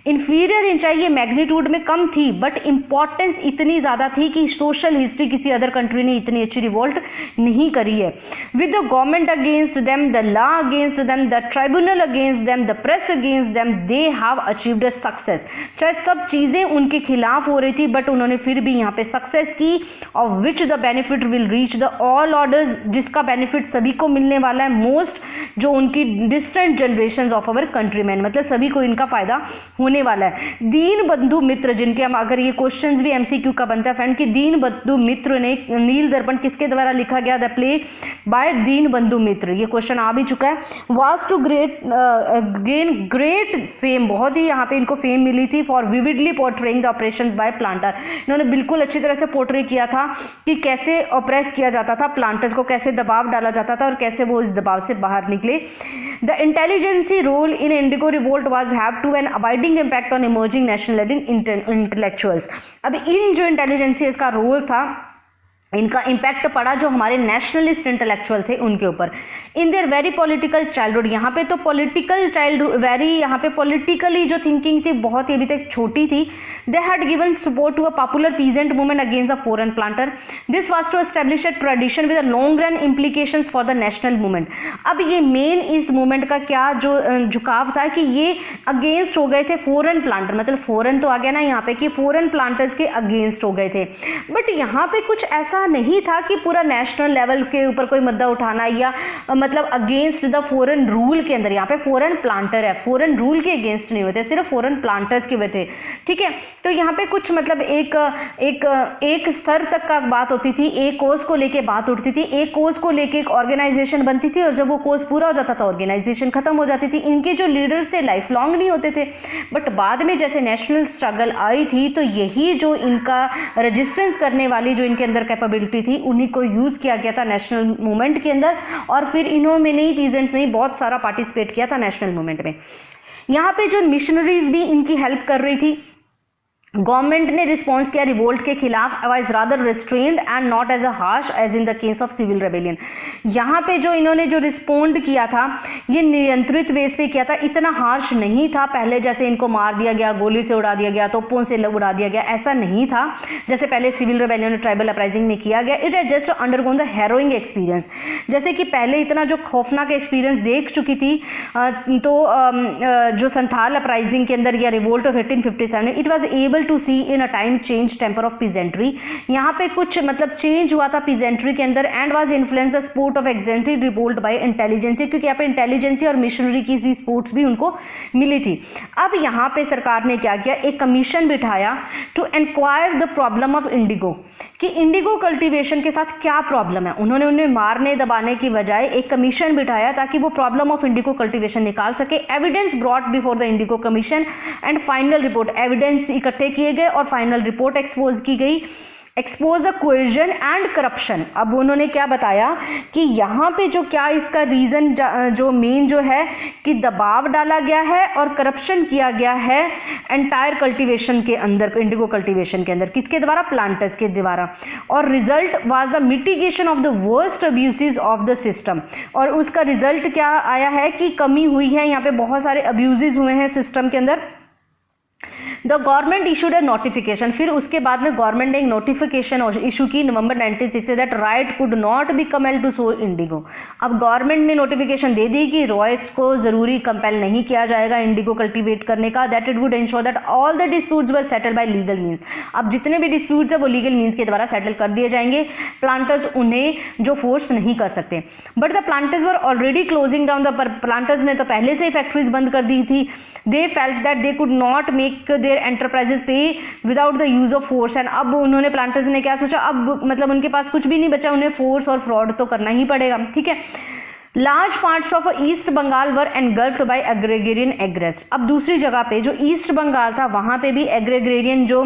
Inferior in चाहिए मैग्नीट्यूड में कम थी, बट इंपॉर्टेंस इतनी ज़्यादा थी कि सोशल हिस्ट्री किसी अदर कंट्री ने इतनी अच्छी रिवोल्ट नहीं करी है। With the government against them, the law against them, the tribunal against them, the press against them, they have achieved a success. चाहे सब चीज़ें उनके खिलाफ हो रही थी, बट उन्होंने फिर भी यहाँ पे सक्सेस की, of which the benefit will reach the all orders, जिसका बेनिफिट सभी को मिलने वाला है, मोस्ट जो उनकी distant generation of our countryman, मतलब सभी को इनका फायदा होने वाला है। दीन बंधु मित्र, जिनके हम अगर ये क्वेश्चंस भी एमसीक्यू का बनता है फ्रेंड, कि दीन बंधु मित्र ने नील दर्पण किसके द्वारा लिखा गया, द प्ले बाय दीन बंधु मित्र, ये क्वेश्चन आ भी चुका है। Was to gain great fame, बहुत ही यहाँ पे इनको फेम मिली थी, for vividly portraying the operations by planter, इन्होंने बिल्कुल अच्छी तरह से पोर्ट्रे किया था कि कैसे ऑपरेस किया जाता था प्लांटर्स को, कैसे दबाव डाला जाता था और कैसे वो इस दबाव से बाहर निकले। The intelligentsia role in indigo revolt was have to an abiding impact on emerging national intellectuals. अब इन जो इंटेलिजेंसी इसका रोल था, इनका इम्पैक्ट पड़ा जो हमारे नेशनलिस्ट इंटेलेक्चुअल थे उनके ऊपर। In their very political childhood, यहाँ पे तो पॉलिटिकल चाइल्डहुड वेरी, यहाँ पे पॉलिटिकली जो थिंकिंग थी बहुत ही अभी तक छोटी थी। They had given support to a popular peasant movement against the foreign planter. This was to establish a tradition with a long run implications for the national movement. अब ये मेन इस मूवमेंट का क्या जो झुकाव था कि ये अगेंस्ट हो गए थे फॉरेन प्लांटर, मतलब फॉरेन तो आ गया ना यहाँ पे, कि फॉरेन प्लांटर्स के अगेंस्ट हो गए थे। बट यहाँ पे कुछ ऐसा नहीं था कि पूरा नेशनल लेवल के ऊपर कोई मुद्दा उठाना या मतलब अगेंस्ट द फॉरेन रूल के अंदर। यहाँ पे फॉरेन प्लांटर है, फॉरेन रूल के अगेंस्ट नहीं होते, सिर्फ फॉरेन प्लांटर्स के हुए थे, ठीक है। तो यहाँ पे कुछ मतलब एक स्तर तक का बात होती थी, एक कोज को लेके बात उठती थी, एक कोज को लेके एक ऑर्गेनाइजेशन बनती थी, और जब वो कोज पूरा हो जाता था ऑर्गेनाइजेशन खत्म हो जाती थी। इनके जो लीडर्स थे लाइफ लॉन्ग नहीं होते थे, बट बाद में जैसे नेशनल स्ट्रगल आई थी तो यही जो इनका रेजिस्टेंस करने वाली जो इनके अंदर कैपेबिलिटी थी उन्हीं को यूज किया गया था नेशनल मूवमेंट के अंदर, और फिर इन्होंने नहीं, पीजेंट्स ने बहुत सारा पार्टिसिपेट किया था नेशनल मूवमेंट में। यहाँ पे जो मिशनरीज भी इनकी हेल्प कर रही थी, गवर्नमेंट ने रिस्पॉन्स किया रिवोल्ट के खिलाफ, was rather restrained and not as a harsh as in the case of civil rebellion. यहाँ पे जो इन्होंने जो रिस्पोंड किया था ये नियंत्रित वेस पे किया था, इतना हार्श नहीं था। पहले जैसे इनको मार दिया गया, गोली से उड़ा दिया गया, तोपों से उड़ा दिया गया, ऐसा नहीं था जैसे पहले सिविल रेबेलियन और ट्राइबल अपराइजिंग में किया गया। It has just undergone the harrowing experience, जैसे कि पहले इतना जो खौफनाक एक्सपीरियंस देख चुकी थी, तो जो संथाल अपराइजिंग के अंदर या revolt of 1857, it was able to see in a time change temper of peasantry. यहाँ पे कुछ मतलब चेंज हुआ था पीजेंट्री के अंदर, and was influence the support of एग्जेंट्री रिवोल्ट बाय इंटेलिजेंसी, क्योंकि यहाँ पे इंटेलिजेंसी और मिशनरी की सी स्पोर्ट्स भी उनको मिली थी। अब यहाँ पे सरकार ने क्या किया, एक कमीशन बिठाया to inquire the problem of indigo, कि इंडिगो कल्टीवेशन के साथ क्या प्रॉब्लम है। उन्होंने उन्हें मारने दबाने की बजाय एक कमीशन बिठाया ताकि वो प्रॉब्लम ऑफ इंडिगो कल्टीवेशन निकाल सके। Evidence brought before the Indigo commission and final report, evidence इकट्ठे किए गए और फाइनल रिपोर्ट एक्सपोज की गई, एक्सपोज द कोएजन एंड करप्शन। अब उन्होंने क्या बताया कि यहाँ पे जो क्या इसका रीजन जो मेन जो है कि दबाव डाला गया है और करप्शन किया गया है एंटायर कल्टीवेशन के अंदर, इंडिगो कल्टीवेशन के अंदर, किसके द्वारा, प्लांटर्स के द्वारा। और result was the mitigation of the worst abuses of the system, और उसका रिजल्ट क्या आया है कि कमी हुई है, यहाँ पे बहुत सारे अब्यूजेस हुए हैं सिस्टम के अंदर। The government issued a notification, फिर उसके बाद में गवर्नमेंट ने एक नोटिफिकेशन इशू की नवंबर 1960 that ryot could not be compelled to sow indigo. अब गवर्नमेंट ने नोटिफिकेशन दे दी कि रॉयट्स को जरूरी कंपेल नहीं किया जाएगा इंडिगो कल्टीवेट करने का, that it would ensure that all the disputes were settled bye legal means. अब जितने भी डिस्प्यूट्स है वो लीगल मीन्स के द्वारा सेटल कर दिए जाएंगे, प्लांटर्स उन्हें जो फोर्स नहीं कर सकते। But the planters were already closing down, the planters ने तो पहले से ही फैक्ट्रीज बंद कर दी थी। They felt that they could not make their enterprises pay without the use of force, and अब उन्होंने प्लांटर्स ने क्या सोचा, अब मतलब उनके पास कुछ भी नहीं बचा, उन्हें फोर्स और फ्रॉड तो करना ही पड़ेगा, ठीक है। Large parts of East Bengal were engulfed by agrarian unrest. अब दूसरी जगह पे जो ईस्ट बंगाल था वहां पे भी एग्रेगेरियन जो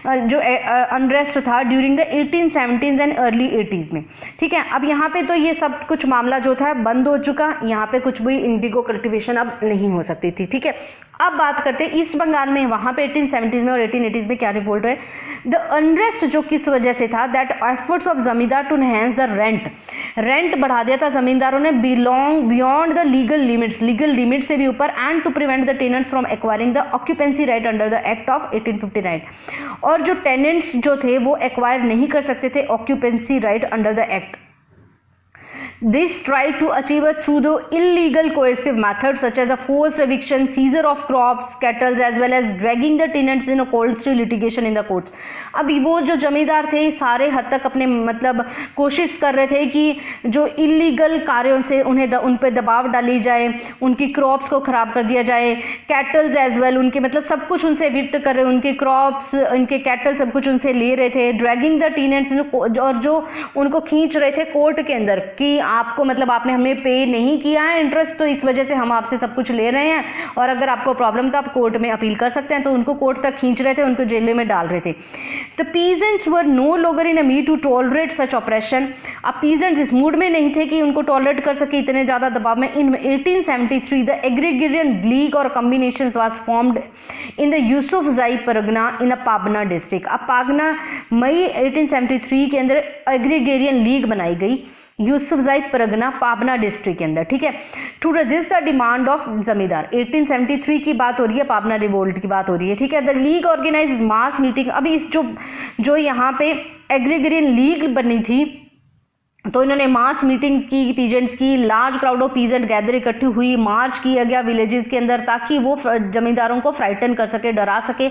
अनरेस्ट था during the 1870s and early 80s में, ठीक है। अब यहाँ पे तो ये सब कुछ मामला जो था बंद हो चुका, यहाँ पे कुछ भी इंडिगो कल्टीवेशन अब नहीं हो सकती थी, ठीक है। अब बात करते हैं ईस्ट बंगाल में, वहां पे 1870s में और 1880s में क्या रिवोल्ट है। द अनरेस्ट जो किस वजह से था, दैट एफर्ट्स ऑफ जमींदार टू एनहांस द रेंट बढ़ा दिया था जमींदारों ने बियॉन्ड द लीगल लिमिट से भी ऊपर, and to prevent the tenants from acquiring the occupancy right under the act of 1859। और जो टेनेंट्स जो थे वो एक्वायर नहीं कर सकते थे occupancy right under the act. This tried to achieve it through the illegal coercive methods such as a forced eviction, seizure of crops, cattle, as well as dragging the tenants in a cold stay litigation in the courts। अभी वो जो जमींदार थे सारे हद तक अपने मतलब कोशिश कर रहे थे कि जो इलीगल कार्यों से उन पर दबाव डाली जाए, उनकी क्रॉप्स को खराब कर दिया जाए, कैटल्स एज वेल, उनके मतलब सब कुछ उनसे एविक्ट कर रहे, उनके क्रॉप्स, उनके कैटल सब कुछ उनसे ले रहे थे, ड्रैगिंग द टेनेंट्स, और जो उनको खींच रहे थे कोर्ट के अंदर कि आपको मतलब आपने हमें पे नहीं किया है इंटरेस्ट, तो इस वजह से हम आपसे सब कुछ ले रहे हैं, और अगर आपको प्रॉब्लम तो आप कोर्ट में अपील कर सकते हैं। तो उनको कोर्ट तक खींच रहे थे, उनको जेल में डाल रहे थे। The peasants were no longer in a mood to tolerate such operation. अब पीजेंट्स इस मूड में नहीं थे कि उनको टॉलरेट कर सके इतने ज्यादा दबाव में। इन 1873 द एग्रीगेरियन लीग और combination was formed in the Yousafzai Pargana in a Pabna district. अब पाबना मई 1873 के अंदर एग्रीगेरियन लीग बनाई गई यूसुफजाई परगना पाबना डिस्ट्रिक्ट के अंदर, ठीक है, to resist the demand of zamindar. 1873 की बात हो रही है, पाबना रिवोल्ट की बात हो रही है, ठीक है। The league organise mass meeting. अभी इस जो यहाँ पे एग्रीगेरियन लीग बनी थी तो इन्होंने मास मीटिंग्स की पीजेंट्स की, large crowd of peasant gather इकट्ठी हुई, मार्च किया गया विलेजेस के अंदर ताकि वो जमींदारों को फ्राइटन कर सके, डरा सके,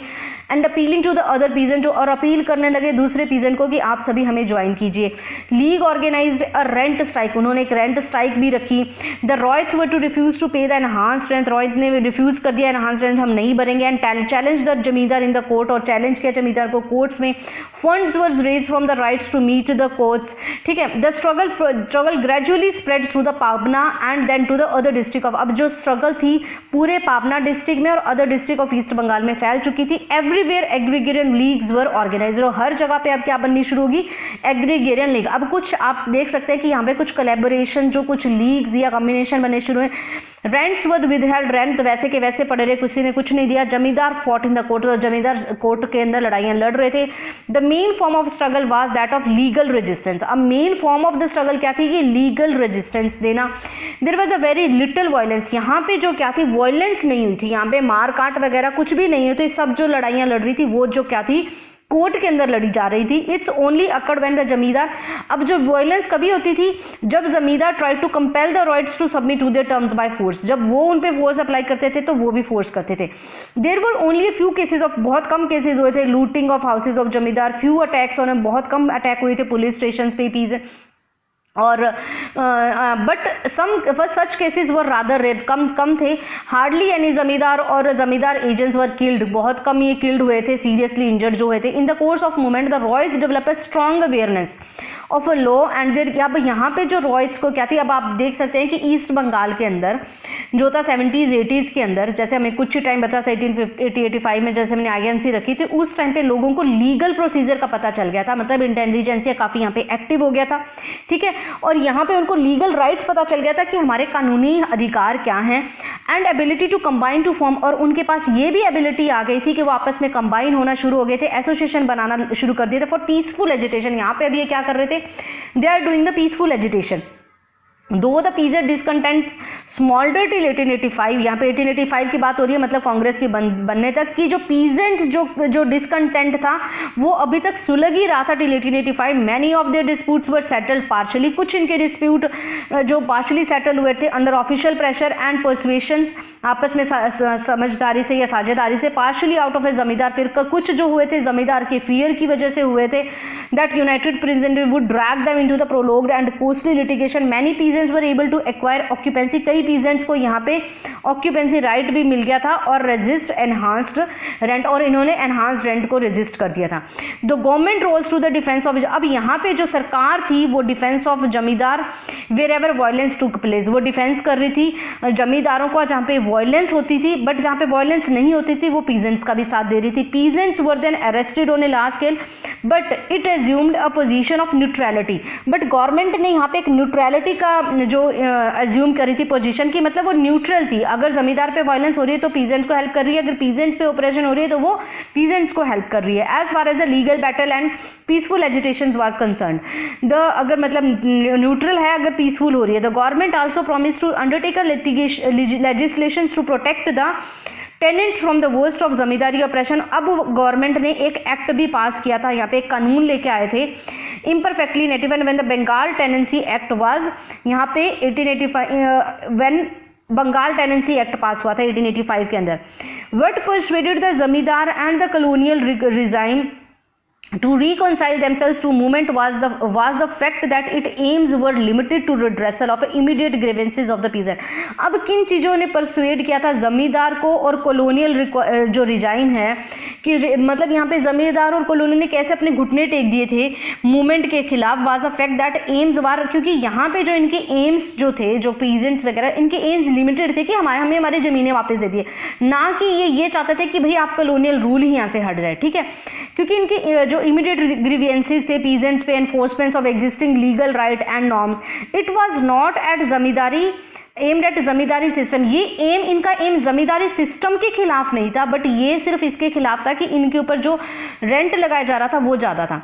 and appealing to the other peasant, जो और अपील करने लगे दूसरे पीजेंट को कि आप सभी हमें ज्वाइन कीजिए। League organised a rent strike, उन्होंने एक रेंट स्ट्राइक भी रखी। The ryots were to refuse to pay the enhanced rent, ryots ने रिफ्यूज कर दिया एनहांस्ड रेंट हम नहीं भरेंगे, and challenge the zamindar in the court, और चैलेंज किया जमींदार को कोर्ट्स में। Funds were raised from the ryots to meet the courts, ठीक है। The struggle gradually spread through the Pabna and then to the other district of, अब जो स्ट्रगल थी पूरे पाबना डिस्ट्रिक्ट में और other district of East Bengal में फैल चुकी थी। Everywhere agrarian leagues were organised, और हर जगह पे अब क्या बननी शुरू होगी, एग्रीगेरियन लीग। अब कुछ आप देख सकते हैं कि यहाँ पे कुछ कोलैबोरेशन, जो कुछ लीग्स या कॉम्बिनेशन बने शुरू हुए। रेंट्स वर विदहेल्ड, रेंट वैसे के वैसे पड़े रहे, किसी ने कुछ नहीं दिया। जमींदार फॉट इन द कोर्ट, तो जमींदार कोर्ट के अंदर लड़ाइयां लड़ रहे थे। The main form of struggle was that of legal resistance. अब main form of the struggle क्या थी कि लीगल रेजिस्टेंस देना। There was a very little violence, यहाँ पे जो क्या थी वायलेंस नहीं हुई थी, यहाँ पे मार काट वगैरह कुछ भी नहीं है। तो ये सब जो लड़ाइयां लड़ रही थी वो जो क्या थी कोर्ट के अंदर लड़ी जा रही थी। It's only occurred when the zamindar, अब जो वायलेंस कभी होती थी जब zamindar try to compel the ryots to submit to their terms by force, जब वो उन पे फोर्स अप्लाई करते थे तो वो भी फोर्स करते थे। There were only few cases of, बहुत कम केसेस हुए थे looting of houses of zamindar, few attacks on, बहुत कम अटैक हुए थे पुलिस स्टेशन पे पीस, और but some such cases were rather rare, कम थे। हार्डली एनी जमींदार और जमींदार एजेंट्स वर किल्ड, बहुत कम ये किल्ड हुए थे, सीरियसली इंजर्ड जो हुए थे। In the course of movement the ryots develop a strong awareness of a law and their, अब यहाँ पे जो रॉयट्स को क्या थी, अब आप देख सकते हैं कि ईस्ट बंगाल के अंदर जो था 70s 80s के अंदर, जैसे हमें कुछ ही टाइम बता था 1885 में जैसे हमने आईएनसी रखी थी, उस टाइम पे लोगों को लीगल प्रोसीजर का पता चल गया था, मतलब इंटेलिजेंसिया काफी यहाँ पे एक्टिव हो गया था, ठीक है। और यहाँ पे उनको लीगल राइट्स पता चल गया था कि हमारे कानूनी अधिकार क्या हैं, and ability to combine to form, और उनके पास ये भी एबिलिटी आ गई थी कि वो आपस में कंबाइन होना शुरू हो गए थे, एसोसिएशन बनाना शुरू कर दिए थे फॉर पीसफुल एजिटेशन। यहाँ पे अभी ये क्या कर रहे थे, they are doing the peaceful agitation. Though the peasant discontent smoulder till 1885, यहाँ पे 1885 की बात हो रही है, मतलब कांग्रेस के बनने तक की जो पीजेंट जो डिस्कंटेंट था वो अभी तक सुलग ही रहा था till 1885। Many of their disputes were settled partially, कुछ इनके डिस्प्यूट जो पार्शली सेटल हुए थे अंडर ऑफिशियल प्रेशर एंड परसुएशंस, आपस में समझदारी से या साझेदारी से, पार्शली आउट ऑफ ए जमींदार फिर कुछ जो हुए थे जमींदार के फियर की वजह से हुए थे, that united present would drag them into the prolonged and costly litigation. Many peasants were able to acquire occupancy, कई पीजेंट्स को यहाँ पे ऑक्यूपेंसी राइट भी मिल गया था और रजिस्ट एनहांस्ड रेंट, और इन्होंने एनहांस्ड रेंट को रजिस्ट कर दिया था। The government rose to the defence of, अब यहाँ पे जो सरकार थी वो defence of zamindar where ever violence took place, वो डिफेंस कर रही थी जमींदारों को जहाँ पे वायलेंस होती थी, बट जहाँ पे वायलेंस नहीं होती थी वो पीजेंट्स का भी साथ दे रही थी। Peasants were then arrested on a large scale but it assumed a position of neutrality, but government ने यहाँ पे एक न्यूट्रलिटी का जो एज्यूम करी थी पोजीशन की, मतलब वो न्यूट्रल थी, अगर जमींदार पे वायलेंस हो रही है तो पीजेंट्स को हेल्प कर रही है, अगर पीजेंट्स पे ऑपरेशन हो रही है तो वो पीजेंट्स को हेल्प कर रही है। As far as the legal battle and peaceful agitation was concern, the अगर मतलब न्यूट्रल है, अगर पीसफुल हो रही है। The government also promise to undertake legislation to protect the tenants from the worst of zamindari operation. अब गवर्नमेंट ने एक एक्ट भी पास किया था, यहाँ पे एक कानून लेके आए थे imperfectly native and when the Bengal Tenancy Act was, यहाँ पे 1885 when Bengal tenancy act pass हुआ था 1885 के अंदर। What persuaded the जमींदार and the colonial regime to reconcile themselves to movement was the fact that its aims were limited to redressal of immediate grievances of the peasant। अब किन चीज़ों ने परसुएड किया था जमींदार को और कॉलोनियल जो रिजाइम है कि मतलब यहाँ पे जमींदार और कॉलोनी ने कैसे अपने घुटने टेक दिए थे मूवमेंट के खिलाफ, was the fact that aims were, क्योंकि यहाँ पे जो इनके एम्स जो थे, जो पीजेंट्स वगैरह, इनके एम्स लिमिटेड थे कि हमें हमारी ज़मीनें वापस दे दिए, ना कि ये चाहते थे कि भाई आप कॉलोनियल रूल ही यहाँ से हट जाए, ठीक है। क्योंकि इनकी जो इमीडिएट ग्रीवियंसेस थे पीजेंट्स पे enforcement of existing legal right and norms, it was not at zamindari aimed at zamindari system, ये इनका एम जमींदारी सिस्टम के खिलाफ नहीं था, बट ये सिर्फ इसके खिलाफ था कि इनके ऊपर जो रेंट लगाया जा रहा था वो ज़्यादा था।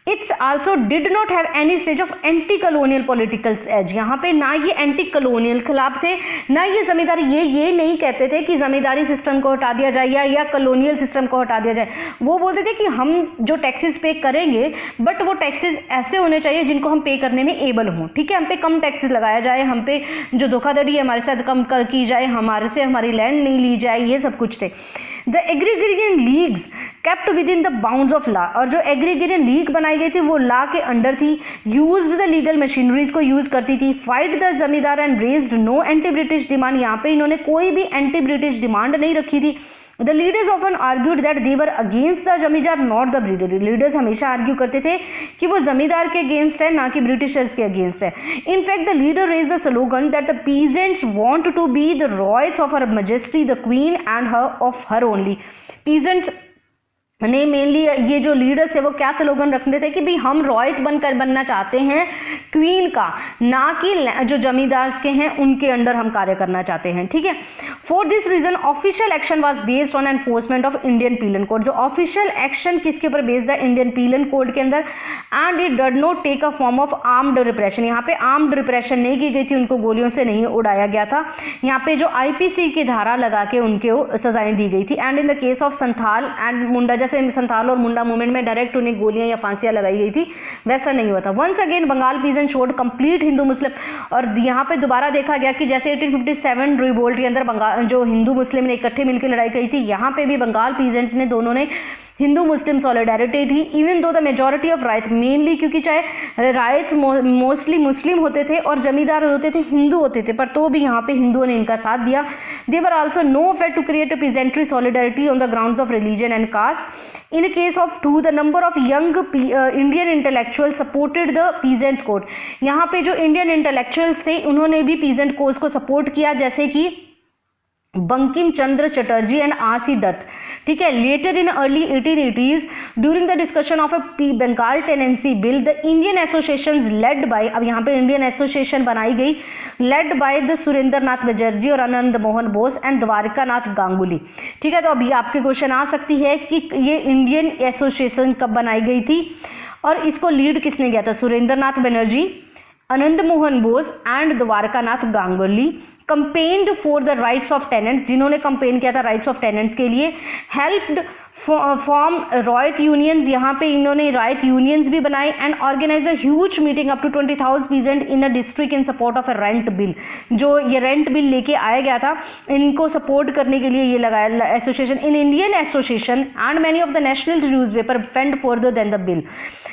It's also did not have any stage of anti colonial political edge, यहाँ पे ना ये एंटी कलोनियल खिलाफ थे, ना ये जमींदारी, ये नहीं कहते थे कि जमींदारी सिस्टम को हटा दिया जाए या कलोनियल सिस्टम को हटा दिया जाए। वो बोलते थे कि हम जो टैक्सेस पे करेंगे बट वो टैक्सेस ऐसे होने चाहिए जिनको हम पे करने में एबल हों, ठीक है। हम पे कम टैक्सेस लगाया जाए, हम पे जो धोखाधड़ी है हमारे साथ कम की जाए, हमारे से हमारी लैंड नहीं ली जाए, ये सब कुछ थे। The agrarian leagues kept with in the bounds of law, और जो एग्रीगेरियन लीग बनाई गई थी वो लॉ के अंडर थी, यूज्ड द लीगल मशीनरीज को यूज करती थी, fight the zamindar and raised no anti British demand, यहाँ पे इन्होंने कोई भी एंटी ब्रिटिश डिमांड नहीं रखी थी। The leaders often argued that they were against the जमींदार नॉट द ब्रिटिश, लीडर्स हमेशा आर्ग्यू करते थे कि वो जमींदार के अगेंस्ट है ना कि ब्रिटिशर्स के अगेंस्ट है। In fact the leader raise the slogan that the peasants want to be the royals of her majesty the queen and her of her only. Peasants ने मेनली ये जो लीडर्स थे वो क्या स्लोगन रखते थे कि भाई हम रॉयल्स बनना चाहते हैं क्वीन का, ना कि जो जमींदार के हैं उनके अंडर हम कार्य करना चाहते हैं, ठीक है। For this reason official action was based on enforcement of Indian Penal Code, जो ऑफिशियल एक्शन किसके ऊपर बेस्ड है, इंडियन पीनल कोड के अंदर, and it did not take a form of armed repression, यहाँ पे आर्म्ड रिप्रेशन नहीं की गई थी, उनको गोलियों से नहीं उड़ाया गया था, यहाँ पे जो आईपीसी की धारा लगा के उनके सजाएं दी गई थी। And in the case of Santhal and Munda, जैसे संथाल और मुंडा मूवमेंट में डायरेक्ट उन्हें गोलियां या फांसियां लगाई गई थी, वैसा नहीं हुआ था। Once again Bengal peasant showed complete Hindu Muslim, और यहाँ पे दोबारा देखा गया कि जैसे 1857 रिवोल्ट के अंदर बंगाल जो हिंदू मुस्लिम ने इकट्ठे मिलकर लड़ाई की थी, यहाँ पे भी बंगाल पीजेंट्स ने दोनों ने हिंदू मुस्लिम सॉलिडारिटी थी, even though the majority of right, mainly क्योंकि चाहे राइट्स मोस्टली मुस्लिम होते थे और जमींदार होते थे हिंदू होते थे, पर तो भी यहाँ पे हिंदुओं ने इनका साथ दिया। They were also no affect to create a peasantry solidarity on the grounds of religion and caste. In case of to the number of young Indian intellectual supported the peasant code, यहाँ पे जो इंडियन इंटेलेक्चुअल्स थे उन्होंने भी पीजेंट कोड को सपोर्ट किया, जैसे कि बंकिम चंद्र चटर्जी एंड आर.सी. दत्त, ठीक है। Later in early 1880s during the discussion of a Bengal tenancy bill, the Indian association led by, अब यहाँ पे इंडियन एसोसिएशन बनाई गई, led by the Surendra Nath Banerjee और आनंद मोहन बोस एंड द्वारका नाथ गांगुली, ठीक है। तो अभी आपके क्वेश्चन आ सकती है कि ये इंडियन एसोसिएशन कब बनाई गई थी और इसको लीड किसने किया था, Surendra Nath Banerjee Anand Mohan Bose and Dwarkanath Ganguly campaigned for the rights of tenants, जिन्होंने कंपेन किया था राइट्स ऑफ टेनेंट्स के लिए, हेल्प्ड फॉर्म रॉयत यूनियंस, यहाँ पे इन्होंने रॉयत यूनियंस भी बनाए, and organise a huge meeting up to 20,000 peasant in a district in support of a rent bill. जो ये रेंट बिल लेके आया गया था, इनको सपोर्ट करने के लिए ये लगाया association. In Indian association and many of the national newspaper fend further then the bill.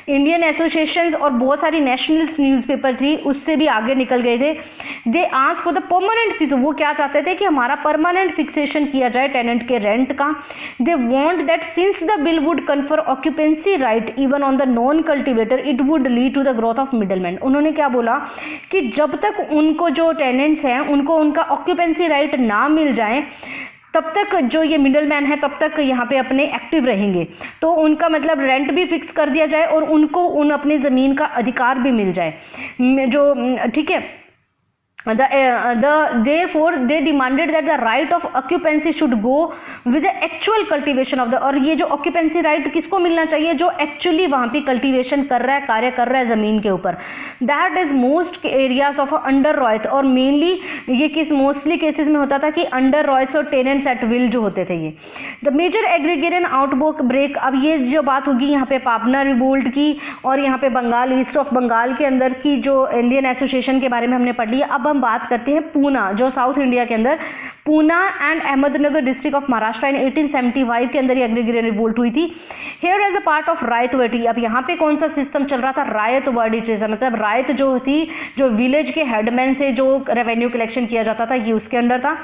Indian associations और बहुत सारी नेशनलिस्ट न्यूज़पेपर थी, उससे भी आगे निकल गए थे। They ask for the permanent fix, वो क्या चाहते थे कि हमारा परमानेंट फिक्सेशन किया जाए टेनेंट के रेंट का। They want that since the bill would confer occupancy right even on the non cultivator it would lead to the growth of middleman. उन्होंने क्या बोला कि जब तक उनको जो टेनेंट्स हैं उनको उनका ऑक्यूपेंसी राइट ना मिल जाए, तब तक जो ये मिडलमैन है तब तक यहाँ पे अपने एक्टिव रहेंगे। तो उनका मतलब रेंट भी फिक्स कर दिया जाए और उनको उन अपनी ज़मीन का अधिकार भी मिल जाए, जो ठीक है। Therefore they demanded that the right of occupancy should go with the actual cultivation of the, और ये जो occupancy right किसको मिलना चाहिए, जो एक्चुअली वहाँ पे कल्टिवेशन कर रहा है, कार्य कर रहा है ज़मीन के ऊपर। That is most areas of under ryot, और मेनली ये किस मोस्टली केसेस में होता था कि अंडर रॉयट्स और टेनेंट्स एट विल जो होते थे ये। द मेजर एग्रीगेरियन आउटबोक ब्रेक, अब ये जो बात होगी यहाँ पे पापना रिवोल्ट की और यहाँ पे बंगाल, ईस्ट ऑफ बंगाल के अंदर की जो इंडियन एसोसिएशन के बारे में हमने पढ़ लिया। अब हम बात करते हैं पूना, जो साउथ इंडिया के अंदर Poona and Ahmednagar district of Maharashtra in 1875 के अंदर ये एग्रीगेरियन रिवोल्ट हुई थी। Here as a part of ryotwari, अब यहाँ पे कौन सा सिस्टम चल रहा था, रायतवाड़ी सिस्टम, मतलब रायत जो थी, जो विलेज के हेडमैन से जो रेवेन्यू कलेक्शन किया जाता था, ये उसके अंडर था।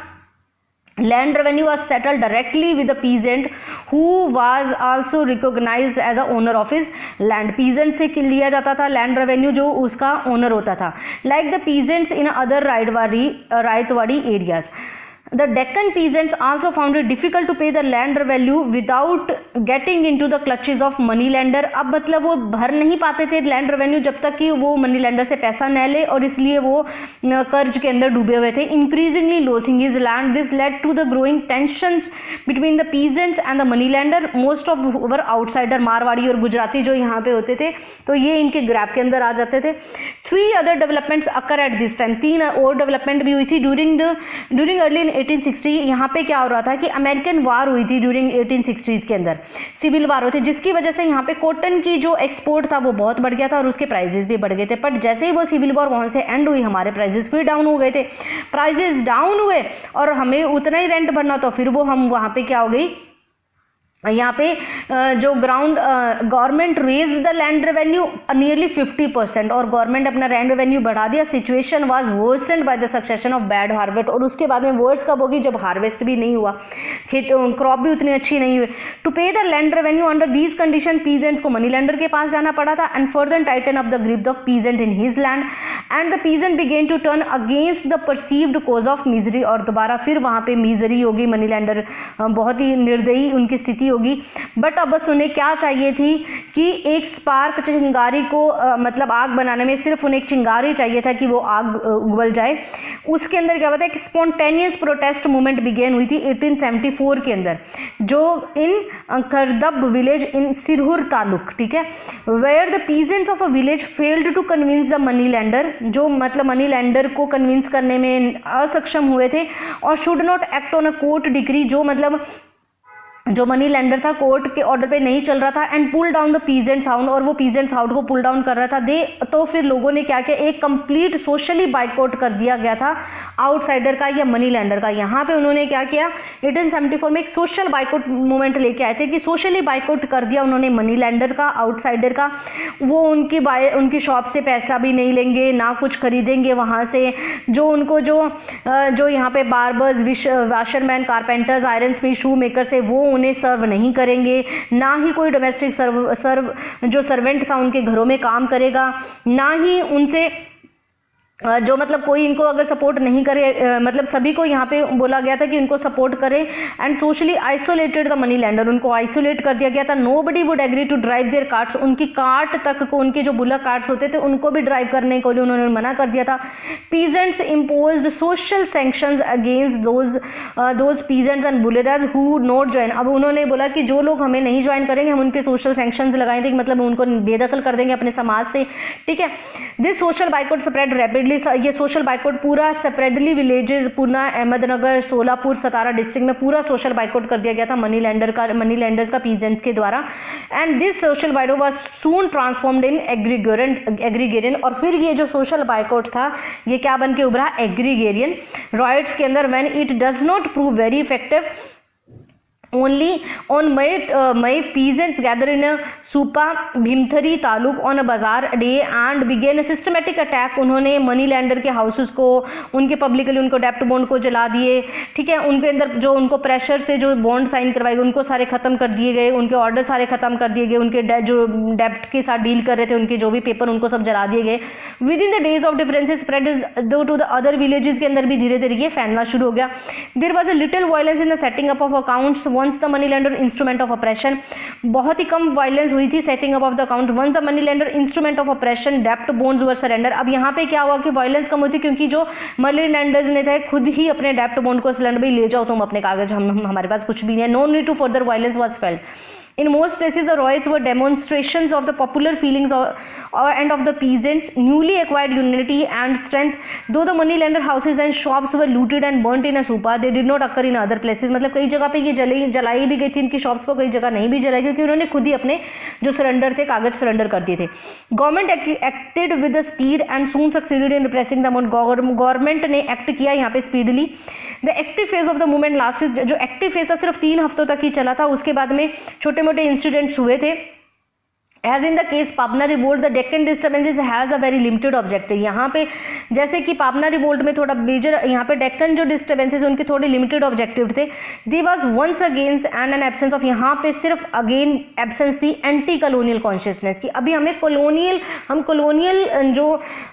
Land revenue was settled directly with the peasant who was also recognized as a owner of his land. Peasant से लिया जाता था land revenue जो उसका owner होता था, like the peasants in other Ryotwari areas. The Deccan peasants also found it difficult to pay the land revenue without getting into the clutches of money lender. अब मतलब वो भर नहीं पाते थे लैंड रेवेन्यू जब तक कि वो मनी लैंडर से पैसा न ले, और इसलिए वो कर्ज के अंदर डूबे हुए थे। Increasingly losing his land, this led to the growing tensions between the peasants and the money lender. Most of were outsider, Marwari और गुजराती जो यहाँ पे होते थे, तो ये इनके ग्रैप के अंदर आ जाते थे। 3 other developments occur at this time, 3 और डेवलपमेंट भी हुई थी ड्यूरिंग अर्ली 1860। यहाँ पे क्या हो रहा था कि अमेरिकन वार हुई थी ड्यूरिंग 1860s के अंदर, सिविल वार हुई थी, जिसकी वजह से यहाँ पे कॉटन की जो एक्सपोर्ट था वो बहुत बढ़ गया था और उसके प्राइजेस भी बढ़ गए थे। बट जैसे ही वो सिविल वॉर वहाँ से एंड हुई, हमारे प्राइजेस फिर डाउन हो गए थे, प्राइजेस डाउन हुए और हमें उतना ही रेंट भरना, तो फिर वो हम वहाँ पे क्या हो गई, यहाँ पे जो ground government raise the land revenue nearly 50%, और गवर्नमेंट अपना लैंड रेवेन्यू बढ़ा दिया। Situation was worsened by the succession of bad harvest, और उसके बाद में वर्स कब होगी, जब हार्वेस्ट भी नहीं हुआ, खेत क्रॉप भी उतनी अच्छी नहीं हुई। To pay the land revenue under these condition peasants को मनी लैंडर के पास जाना पड़ा था, and further tighten up the grip of peasant in his land, and the peasant began to turn against the perceived cause of misery, और दोबारा फिर वहाँ पे मिजरी होगी, मनी लैंडर बहुत ही निर्दयी उनकी स्थिति होगी। बट अब बस उन्हें क्या चाहिए थी कि एक स्पार्क, चिंगारी को मतलब आग बनाने में सिर्फ उन्हें एक चिंगारी चाहिए था कि वो आग उगल जाए। उसके अंदर क्या होता है कि स्पॉन्टेनियस प्रोटेस्ट मूवमेंट बिगेन हुई थी 1874 के अंदर, जो इन करदब विलेज इन सिरहुर तालुक, ठीक है, where the peasants of a village failed to convince the money lender, जो मतलब मनी लैंडर को कन्विंस करने में असक्षम हुए थे, और should not act on a court decree, जो मतलब जो मनी लैंडर था कोर्ट के ऑर्डर पे नहीं चल रहा था, and pull down the peasants house, और वो पीजेंट्स हाउस को पुल डाउन कर रहा था। तो फिर लोगों ने क्या किया, एक कंप्लीट सोशली बाइकआउट कर दिया गया था आउटसाइडर का या मनी लैंडर का। यहाँ पे उन्होंने क्या किया, 1874 में एक सोशल बाइकआउट मूवमेंट लेके आए थे कि सोशली बाइकआउट कर दिया उन्होंने मनी लैंडर का, आउटसाइडर का। वो उनकी शॉप से पैसा भी नहीं लेंगे, ना कुछ खरीदेंगे वहाँ से, जो उनको जो यहाँ पे barbers, washerman, carpenters, iron smith, shoe makers थे, वो उन्हें सर्व नहीं करेंगे, ना ही कोई डोमेस्टिक सर्व जो सर्वेंट था उनके घरों में काम करेगा, ना ही उनसे जो मतलब कोई इनको अगर सपोर्ट नहीं करे, मतलब सभी को यहाँ पे बोला गया था कि इनको सपोर्ट करें, and socially isolated the money lender, उनको आइसोलेट कर दिया गया था। Nobody would agree to drive their carts, उनकी कार्ट तक को, उनके जो बुलक कार्ट्स होते थे उनको भी ड्राइव करने को उन्होंने मना कर दिया था। Peasants imposed social sanctions against those peasants and बुलरर हु नॉट ज्वाइन। अब उन्होंने बोला कि जो लोग हमें नहीं ज्वाइन करेंगे हम उनके सोशल सैंक्शंस लगाएंगे, मतलब उनको बेदखल कर देंगे अपने समाज से, ठीक है। This social boycott spread rapidly, ये सोशल बाइकआउट पूरा सेपरेटली विलेजेस, पूना, अहमदनगर, सोलापुर, सतारा डिस्ट्रिक्ट में पूरा सोशल बाइकआउट कर दिया गया था मनी लैंडर्स का पीजेंट्स के द्वारा। And this social boycott was soon transformed in agrarian, और फिर ये जो सोशल बाइकआउट था ये क्या बन के उभरा, एग्रीगेरियन राइट्स के अंदर। When it does not prove very effective only on May peasants gather in a Supa Bhimthari taluk on a bazaar day and began a systematic attack। उन्होंने मनी लैंडर के हाउसेस को, उनके पब्लिकली उनको डेप्ट बॉन्ड को जला दिए, ठीक है। उनके अंदर जो उनको प्रेशर से जो बॉन्ड साइन करवाए गए उनको सारे खत्म कर दिए गए, उनके ऑर्डर सारे खत्म कर दिए गए, उनके जो डेप्ट के साथ डील कर रहे थे उनके जो भी पेपर उनको सब जला दिए गए। Within the days of differences spread to the other villages के अंदर भी धीरे धीरे ये फैलना शुरू हो गया। There was a little violence in the setting up of accounts once the money lender instrument of operation, बहुत ही कम वायलेंस हुई थी setting up of the account once the money lender instrument of operation डेप्ट बॉन्ड्स वर सरेंडर। अब यहाँ पे क्या हुआ कि वायलेंस कम हुई थी क्योंकि जो मनी लैंडर्स ने थे खुद ही अपने डेप्ट बॉन्ड को सरेंडर, भाई ले जाओ तुम अपने कागज, हम हमारे पास कुछ भी नहीं है। No need to further violence was felt. In most places, the riots were demonstrations of the popular feelings and of the peasants' newly acquired unity and strength. Though the money lender houses and shops were looted and burnt in a supa, they did not occur in other places. मतलब कई जगह पे ये जलाई भी गई थी इनकी शॉप्स को, कई जगह नहीं भी जलाई क्योंकि उन्होंने खुद ही अपने जो सरेंडर थे कागज सरेंडर कर दिए थे। Government acted with speed and soon succeeded in repressing the amount. Government ने एक्ट किया यहाँ पे speedily. The active phase of the movement lasted, जो एक्टिव फेज था सिर्फ 3 हफ्तों तक ही चला था, उसके बाद में छोटे मोटे इंसिडेंट्स हुए थे। As in the case Pabna revolt, the Deccan disturbances has a very limited objective। यहाँ पे जैसे कि पापना रिवोल्ट में थोड़ा मेजर, यहाँ पे डेक्कन जो डिस्टर्बेंसेज उनके थोड़े लिमिटेड ऑब्जेक्टिव थे। They was once against and an absence of, यहाँ पे सिर्फ अगेन एब्सेंस थी एंटी कॉलोनियल कॉन्शियसनेस की। अभी हमें हम कॉलोनियल जो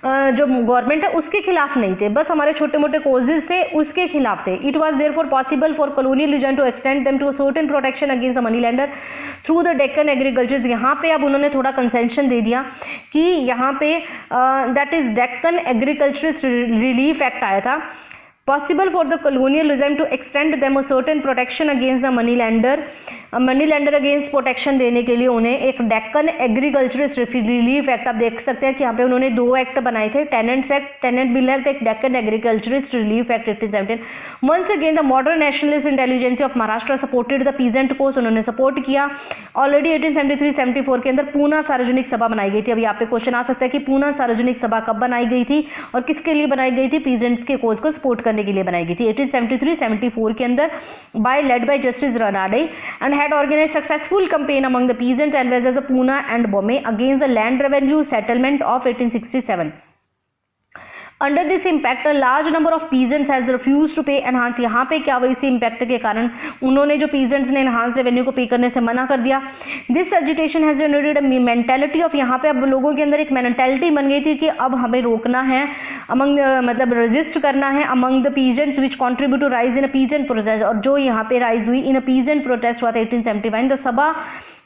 गवर्नमेंट है उसके खिलाफ नहीं थे, बस हमारे छोटे मोटे कोजेज थे उसके खिलाफ थे। It was therefore possible for colonial reason to extend them to a certain protection against the money lender through the Deccan agriculture. यहाँ पे अब ने थोड़ा कंसेशन दे दिया कि यहाँ पे that is Deccan agriculturist relief act आया था। Possible for the colonial regime to extend them a certain protection against the money lender against protection देने के लिए उन्हें एक डेक्कन एग्रीकल्चरिस्ट रिलीफ एक्ट, आप देख सकते हैं कि यहाँ पे उन्होंने 2 एक्ट बनाए थे, टेनेंट बिल एक्ट, एक Deccan agriculturist relief act 1817। Once again the modern nationalist intelligentsia of Maharashtra supported the peasant cause, उन्होंने सपोर्ट किया। ऑलरेडी 1873-74 के अंदर पूना सार्वजनिक सभा बनाई गई थी। अभी यहाँ पे क्वेश्चन आ सकता है कि पूना सार्वजनिक सभा कब बनाई गई थी और किसके लिए बनाई गई थी, पीजेंट्स के कोर्स को सपोर्ट करने के लिए बनाई गई थी 1873-74 के अंदर, led by justice Ranade, and had organized successful campaign among the peasants as well as the Pune and Bombay against the land revenue settlement of 1867. Under this impact, a large number of peasants has refused to pay enhanced। यहाँ पे क्या हुआ, इसी इम्पैक्ट के कारण उन्होंने जो peasants ने enhanced रेवेन्यू को पे करने से मना कर दिया। This agitation has generated a mentality of, यहाँ पे अब लोगों के अंदर एक मेंटालिटी बन गई थी कि अब हमें रोकना है, मतलब रेजिस्ट करना है among the peasants which contribute to rise in a peasant protest। और जो यहाँ पे राइज हुई in a peasant protest हुआ था 1871। The सभा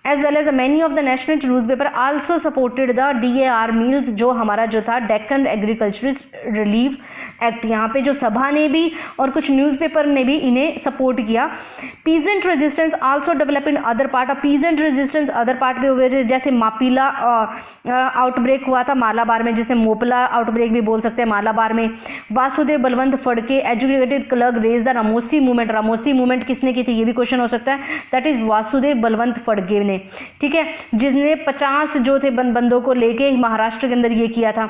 as well as many of the national newspaper also supported the DAR meals, जो हमारा जो था डेक्कन एग्रीकल्चरिस्ट रिलीफ एक्ट। यहाँ पे जो सभा ने भी और कुछ न्यूज़पेपर ने भी इन्हें सपोर्ट किया। Peasant resistance also develop in other part, of peasant resistance other part में हुए थे, जैसे मापीला आउटब्रेक हुआ था मालाबार में, जिसे मोपला आउटब्रेक भी बोल सकते हैं मालाबार में। Vasudev Balwant Phadke educated clerk raise the Ramosi movement. Ramosi movement किसने की थी, ये भी क्वेश्चन हो सकता है। दैट इज वासुदेव बलवंत फड़के ने, ठीक है, जिसने 50 जो थे बंदों को लेके महाराष्ट्र के अंदर ये किया था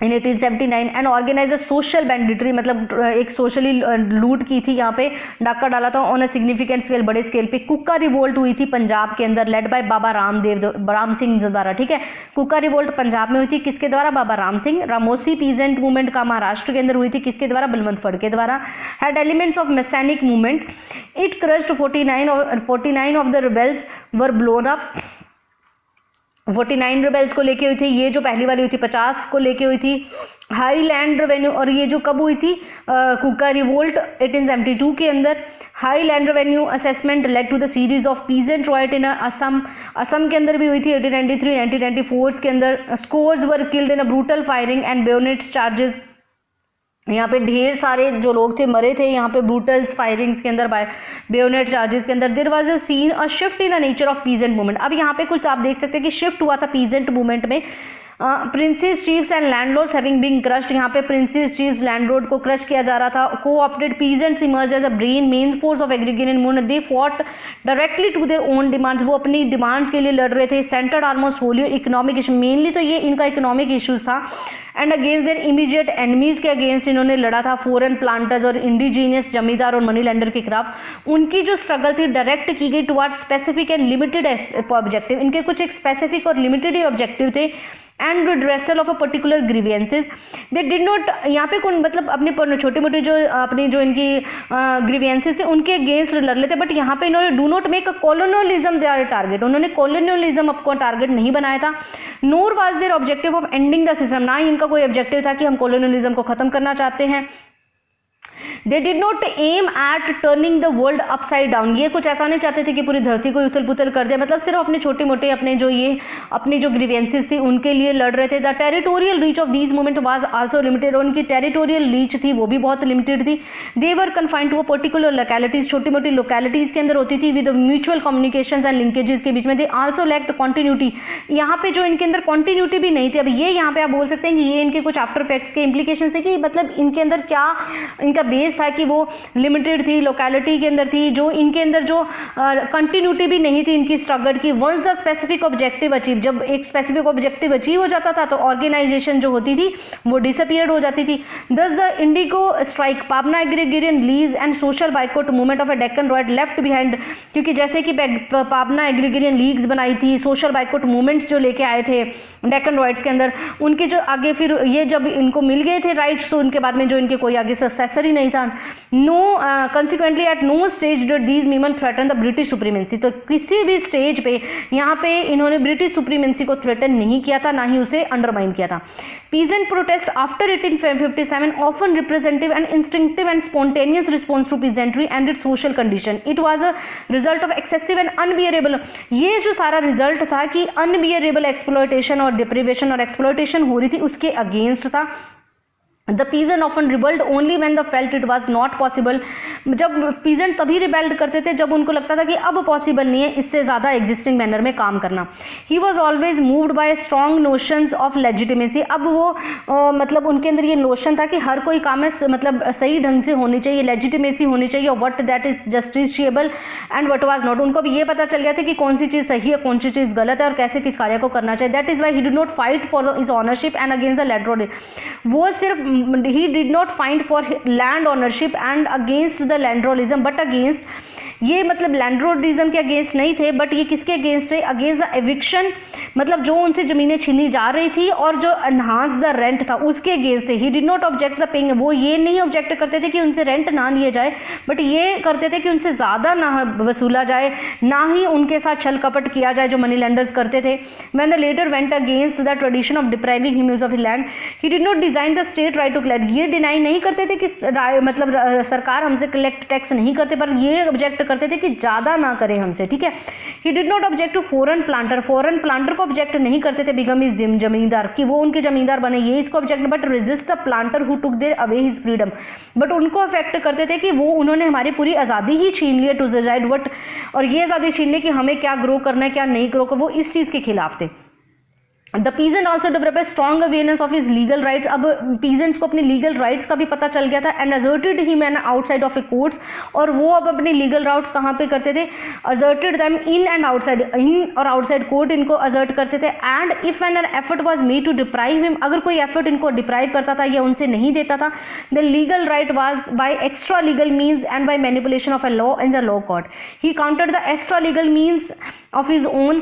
इन 1879 एंड ऑर्गेनाइज सोशल बैंडिटरी, मतलब एक सोशली लूट की थी, यहाँ पे डाका डाला था ऑन अ सिग्निफिकेंट स्केल, बड़े स्केल पे। कुक्का रिवोल्ट हुई थी पंजाब के अंदर, लेड बाय बाबा राम सिंह द्वारा, ठीक है। कुक्का रिवोल्ट पंजाब में हुई थी, किसके द्वारा, बाबा राम सिंह। रामोसी पीजेंट मूवमेंट का महाराष्ट्र के अंदर हुई थी, किसके द्वारा, बलवंत फड़के द्वारा। Had elements of messianic movement. It crushed 49 of the rebels were blown up 49 rebels को लेके हुई थी, ये जो पहली वाली हुई थी 50 को लेके हुई थी। हाई लैंड रेवेन्यू, और ये जो कब हुई थी, कुका रिवोल्ट 1872 के अंदर। High land revenue assessment led to the series of peasant riot in Assam, Assam के अंदर भी हुई थी 1893 1994 के अंदर। Scores were killed in a brutal firing and bayonets charges, यहाँ पे ढेर सारे जो लोग थे मरे थे यहाँ पे ब्रूटल फायरिंग्स के अंदर, बाय बेयोनेट चार्जेस के अंदर। There was a seen a shift in the nature of peasant movement. अब यहाँ पे कुछ आप देख सकते हैं कि शिफ्ट हुआ था पीजेंट मूवमेंट में। Princes chiefs and landlords having been crushed, यहाँ पे प्रिंसेस चीफ्स लैंडलॉर्ड को क्रश किया जा रहा था। Coopted peasants emerge as a brain main force of agrarian movement, they fought directly to their own demands, वो अपनी डिमांड्स के लिए लड़ रहे थे। Centred almost wholly economic issue, mainly तो ये इनका इकोनॉमिक इशूज था। And against their immediate enemies के अगेंस्ट इन्होंने लड़ा था, फॉरेन प्लांटर्स और इंडिजीनियस जमींदार और मनी लैंडर के खिलाफ। उनकी जो स्ट्रगल थी डायरेक्ट की गई towards specific and limited objective, इनके कुछ एक स्पेसिफिक और लिमिटेड ही ऑब्जेक्टिव थे। And redressal of a particular grievances, they did not, यहाँ पे कौन मतलब अपने छोटे मोटे जो अपनी जो इनकी ग्रीवियंसेस थे उनके अगेंस्ट लड़ लेते, बट यहाँ पे इन्होंने do not make a colonialism their target, उन्होंने कॉलोनियलिज्म अपना टारगेट नहीं बनाया था। Nor was their objective of ending the system, ना ही इनका कोई ऑब्जेक्टिव था कि हम कॉलोनियलिज्म को खत्म करना चाहते हैं। They did not aim at turning the world upside down, ये कुछ ऐसा नहीं चाहते थे कि पूरी धरती को उथल पुथल कर दिया, मतलब सिर्फ अपने छोटे मोटे अपने जो ये अपनी जो ग्रीवियंसेस थी उनके लिए लड़ रहे थे। The territorial reach of these movement was also limited, और उनकी टेरिटोरियल रीच थी वो भी बहुत लिमिटेड थी। They were confined to a particular localities, छोटी मोटी लोकेलिटीज के अंदर होती थी with mutual communication and linkages के बीच में। दे आल्सो लैक्ड कॉन्टिन्यूटी, यहाँ पे जो इनके अंदर कॉन्टिन्यूटी भी नहीं थी। अब ये यहाँ पे आप बोल सकते हैं कि ये इनके कुछ आफ्टर इफेक्ट्स के इम्प्लीकेशन थे कि मतलब इनके अंदर क्या इनका बेस था कि वो लिमिटेड थी, लोकेलिटी के अंदर थी, जो इनके अंदर जो कंटिन्यूटी भी नहीं थी इनकी स्ट्रगल की। Once the specific objective achieve, जब एक स्पेसिफिक ऑब्जेक्टिव अचीव हो जाता था तो ऑर्गेनाइजेशन जो होती थी वो डिसअपियर्ड हो जाती थी। दस the Indigo strike, Pabna agrarian lease and social boycott movement of a Deccan riot left behind, क्योंकि जैसे कि पाबना एग्रीगेरियन लीग्स बनाई थी, सोशल बाइकआउट मूवमेंट्स जो लेके आए थे डेक्कन रॉयट्स के अंदर, उनके जो आगे फिर ये जब इनको मिल गए थे राइट्स तो उनके बाद में जो इनके कोई आगे सक्सेसर ही नहीं था। No consequently at no stage did these मीमन थ्रेटन द ब्रिटिश सुप्रीमेंसी, तो किसी भी स्टेज पे यहाँ पे इन्होंने ब्रिटिश सुप्रीमेंसी को थ्रेटन नहीं किया था, ना ही उसे अंडरमाइन किया था। Peasant protest after 1857 often representative and instinctive and spontaneous response to peasantry and its social condition, it was a result of excessive and unbearable, ये जो सारा रिजल्ट था कि अनबियरेबल एक्सप्लॉयटेशन और डिप्रिवेशन और एक्सप्लॉयटेशन हो रही थी उसके अगेंस्ट था। The peasant often rebelled only when the felt it was not possible, जब पीजेंट तभी रिबेल्ड करते थे जब उनको लगता था कि अब पॉसिबल नहीं है इससे ज़्यादा एग्जिस्टिंग मैनर में काम करना। He was always moved by strong notions of legitimacy, अब वो मतलब उनके अंदर ये नोशन था कि हर कोई काम है मतलब सही ढंग से होनी चाहिए, लेजिटिमेसी होनी चाहिए, what that is justiciable and what was not, उनको भी ये पता चल गया था कि कौन सी चीज़ सही है कौन सी चीज़ गलत है और कैसे किस कार्य को करना चाहिए। That is why he did not fight for his ownership and against the landlord, वो सिर्फ he did not find for land ownership and against the landlordism but against, ये मतलब लैंडलॉर्डिज्म के अगेंस्ट नहीं थे बट ये किसके अगेंस्ट थे, अगेंस्ट द एविक्शन, मतलब जो उनसे जमीनें छीनी जा रही थी और जो एनहांस द रेंट था उसके अगेंस्ट थे। ही did not object the paying, वो ये नहीं ऑब्जेक्ट करते थे कि उनसे रेंट ना लिए जाए बट ये करते थे कि उनसे ज़्यादा ना वसूला जाए, ना ही उनके साथ छल कपट किया जाए जो मनी लैंडर्स करते थे। When the latter went against the tradition of depriving him of land, he did not design the state right to collect, ये डिनाई नहीं करते थे कि मतलब सरकार हमसे कलेक्ट टैक्स नहीं करते, पर ये ऑब्जेक्ट करते थे कि ज़्यादा ना करें हमसे, ठीक है। He did not object to foreign planter, foreign planter को ऑब्जेक्ट नहीं करते थे बिकम इज जमींदार, कि वो उनके जमींदार बने, ये इसको object, but resist the planter who took there away his freedom, but उनको अफेक्ट करते थे कि वो उन्होंने हमारी पूरी आज़ादी ही छीन ली है टू डिसाइड वट, और ये आज़ादी छीन ली कि हमें क्या ग्रो करना है क्या नहीं ग्रो करना, वो इस चीज़ के खिलाफ थे। The peasant also develop a strong awareness of his legal rights, अब पीजेंट्स को अपने लीगल राइट्स का भी पता चल गया था। And asserted him and outside of A courts, और वो अब अपने लीगल राइट्स कहाँ पे करते थे, asserted them in and outside, in और आउटसाइड कोर्ट इनको असर्ट करते थे। And if an effort was made to deprive him, अगर कोई एफर्ट इनको डिप्राइव करता था या उनसे नहीं देता था, the legal right was by extra legal means and by manipulation of a law in the law court. He countered the extra legal means of his own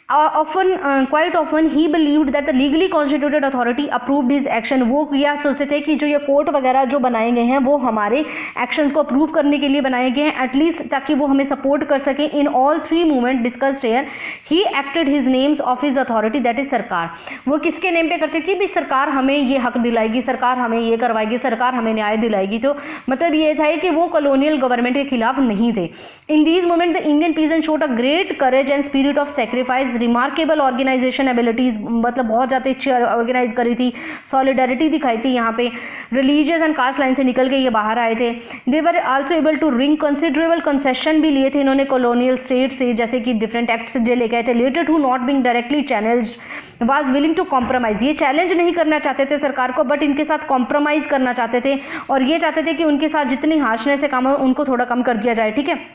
quite often he believed that the legally constituted authority approved his action. वो क्या सोचते थे कि जो ये कोर्ट वगैरह जो बनाए गए हैं वो हमारे एक्शंस को अप्रूव करने के लिए बनाए गए हैं, एटलीस्ट ताकि वो हमें सपोर्ट कर सके। In all three movement discussed here he acted his names of his authority, that is सरकार। वो किसके नेम पे करते थे भी सरकार हमें ये हक दिलाएगी, सरकार हमें ये करवाएगी, सरकार हमें न्याय दिलाएगी। तो मतलब ये था कि वो कॉलोनियल गवर्नमेंट के खिलाफ नहीं थे। In these moment the Indian peasant showed a great courage and spirit of sacrifice, remarkable organisation abilities, मतलब बहुत ज़्यादा अच्छी ऑर्गेनाइज करी थी, सॉलिडारिटी दिखाई थी यहाँ पे, रिलीजियस एंड कास्ट लाइन से निकल के ये बाहर आए थे। They were also able to wring considerable concession भी लिए थे इन्होंने कॉलोनियल स्टेट से, जैसे कि डिफरेंट एक्ट्स जो लेके आए थे। Latter to not being directly challenged was willing to compromise, ये चैलेंज नहीं करना चाहते थे सरकार को, बट इनके साथ कॉम्प्रोमाइज करना चाहते थे, और ये चाहते थे कि उनके साथ जितनी हार्शनेस से काम हो उनको थोड़ा कम कर दिया जाए, ठीक है।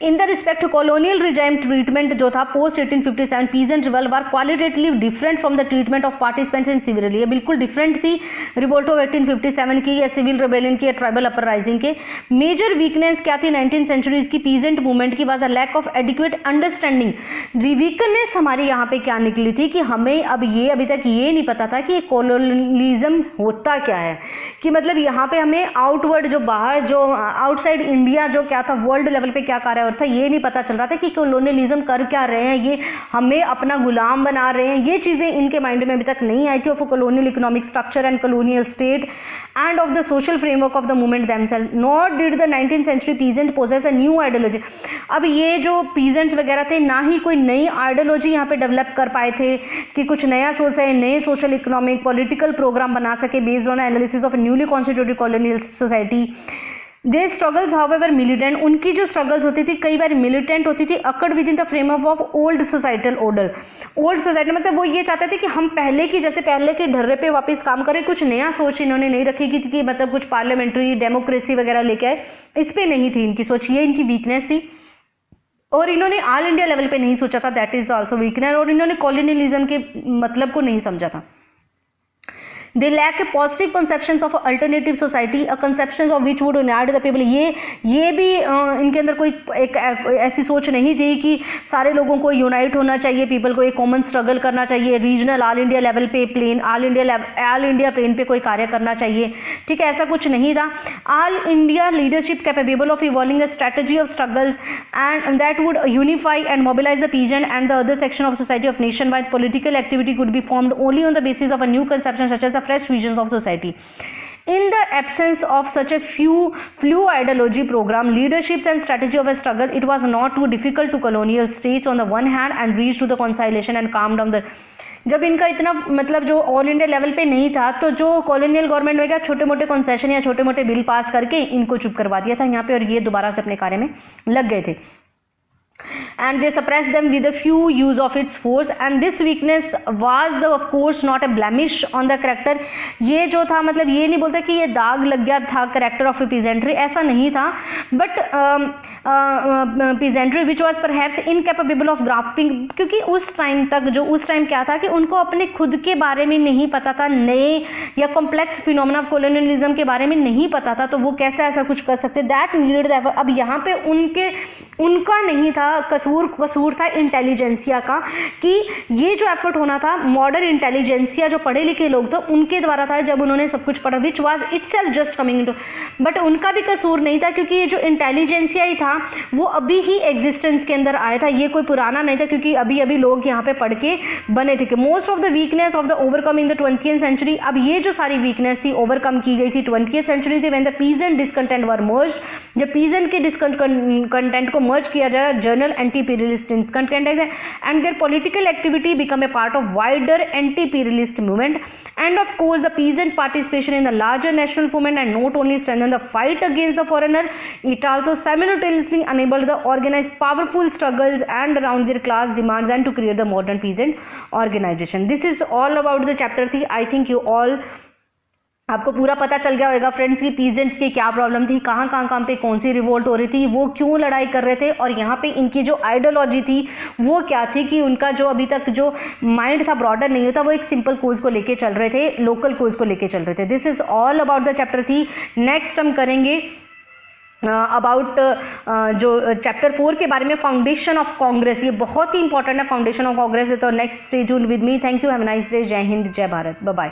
In the respect to colonial regime treatment जो था post 1857 peasant revolt were qualitatively different from the treatment of participants in civil. ये बिल्कुल डिफरेंट थी रिवोल्ट ऑफ 1857 की या सिविल रिबेलियन की या ट्राइबल अपराइजिंग के। मेजर वीकनेस क्या थी 19th सेंचुरीज की पीजेंट मूवमेंट की? Was a lack of adequate understanding. Weakness हमारी यहाँ पे क्या निकली थी कि हमें अभी तक ये नहीं पता था कि कॉलोनियलिज्म होता क्या है, कि मतलब यहाँ पे हमें आउटवर्ड जो बाहर जो आउटसाइड इंडिया जो क्या था वर्ल्ड लेवल पे क्या कार्य था ये नहीं पता चल रहा था कि कॉलोनियलिज्म कर क्या रहे हैं, ये हमें अपना गुलाम बना रहे हैं, ये चीजें इनके माइंड में अभी तक नहीं आई थी। Of colonial economic structure and colonial state and of the social framework of the movement themselves, not did the 19th century peasant possess a new ideology. अब ये जो पीजेंट्स वगैरह थे ना ही कोई नई आइडियोलॉजी यहाँ पे डेवलप कर पाए थे कि कुछ नया सोच है, नए सोशल इकोनॉमिक पॉलिटिकल प्रोग्राम बना सके based on analysis of newly constituted colonial society. They struggles however militant, उनकी जो स्ट्रगल्स होती थी कई बार मिलिटेंट होती थी, occurred with in the framework of old societal order. Old society मतलब वो ये चाहते थे कि हम पहले की जैसे पहले के ढर्रे पे वापस काम करें, कुछ नया सोच इन्होंने नहीं रखी कि मतलब कुछ पार्लियामेंट्री डेमोक्रेसी वगैरह लेके आए, इस पे नहीं थी इनकी सोच, ये इनकी वीकनेस थी। और इन्होंने ऑल इंडिया लेवल पे नहीं सोचा था, दैट इज ऑल्सो वीकनेस, और इन्होंने कॉलोनियलिज्म के मतलब को नहीं समझा था। They lack a positive conceptions of alternative society, a conceptions of which would unite the people। ये भी इनके अंदर कोई एक ऐसी सोच नहीं थी कि सारे लोगों को यूनाइट होना चाहिए, पीपल को एक कॉमन स्ट्रगल करना चाहिए, रीजनल ऑल इंडिया लेवल पे प्लेन ऑल इंडिया प्लेन पे कोई कार्य करना चाहिए, ठीक है, ऐसा कुछ नहीं था। All India leadership capable of evolving a strategy of struggles and that would unify and mobilize the peasant and the other section of society of nationwide political activity could be formed only on the basis of a new conception such as the fresh visions of society. In the absence of such a flu ideology program, leaderships and strategy of a struggle, it was not too difficult to colonial states on the one hand and reach to the conciliation and calm down the। जब इनका इतना मतलब जो ऑल इंडिया लेवल पे नहीं था तो जो कॉलोनियल गवर्नमेंट वगैरह छोटे मोटे कंसेशन या छोटे मोटे बिल पास करके इनको चुप करवा दिया था यहाँ पे, और ये दोबारा से अपने कार्य में लग गए थे। And they suppressed them with a few use of its force, and this weakness was of course not a blemish on the character। ये जो था मतलब ये नहीं बोलता कि ये दाग लग गया था करेक्टर ऑफ पीजेंट्री, ऐसा नहीं था, but peasantry which was perhaps incapable of grafting, क्योंकि उस टाइम तक जो उस टाइम क्या था कि उनको अपने खुद के बारे में नहीं पता था, नए या कॉम्प्लेक्स फिनोमेना ऑफ कॉलोनियलिज्म के बारे में नहीं पता था, तो वो कैसे ऐसा कुछ कर सकते, दैट नीडेड द एफर्ट। अब यहाँ पे उनका नहीं था कसूर था इंटेलिजेंसिया का, कि ये जो एफर्ट होना था मॉडर्न इंटेलिजेंसिया जो पढ़े लिखे लोग थे उनके द्वारा था, जब उन्होंने सब कुछ पढ़ा which was itself just coming into, but उनका भी कसूर नहीं था क्योंकि ये जो इंटेलिजेंसिया ही था वो अभी ही एग्जिस्टेंस के अंदर आया था, ये कोई पुराना नहीं था, क्योंकि अभी अभी लोग यहाँ पे पढ़ के बने थे। Most of the weakness of the overcome in the 20th century, अब ये जो सारी वीकनेस थी ओवरकम की गई थी 20th सेंचुरी थी, when the peasant discontent were merged, जब पीजेंट के डिस्कंटेंट को मर्ज किया जाए journal anti imperialist discontent and their political activity become a part of wider anti-imperialist movement, and of course the peasant participation in the larger national movement and not only strengthen the fight against the foreigner, it also simultaneously enabled the organized powerful struggles and around their class demands and to create the modern peasant organization। This is all about the chapter 3। I think you all आपको पूरा पता चल गया होगा फ्रेंड्स की पीजेंट्स की क्या प्रॉब्लम थी, कहाँ पे कौन सी रिवोल्ट हो रही थी, वो क्यों लड़ाई कर रहे थे, और यहाँ पे इनकी जो आइडियोलॉजी थी वो क्या थी, कि उनका जो अभी तक जो माइंड था ब्रॉडर नहीं होता, वो एक सिंपल कोर्स को लेके चल रहे थे, लोकल कोर्स को लेके चल रहे थे। This is all about the chapter 3। Next हम करेंगे अबाउट जो चैप्टर 4 के बारे में, फाउंडेशन ऑफ कांग्रेस, ये बहुत ही इंपॉर्टेंट है फाउंडेशन ऑफ कांग्रेस है। तो next stay tuned with me. Thank you, have a nice day. जय हिंद, जय भारत, बाय बाय।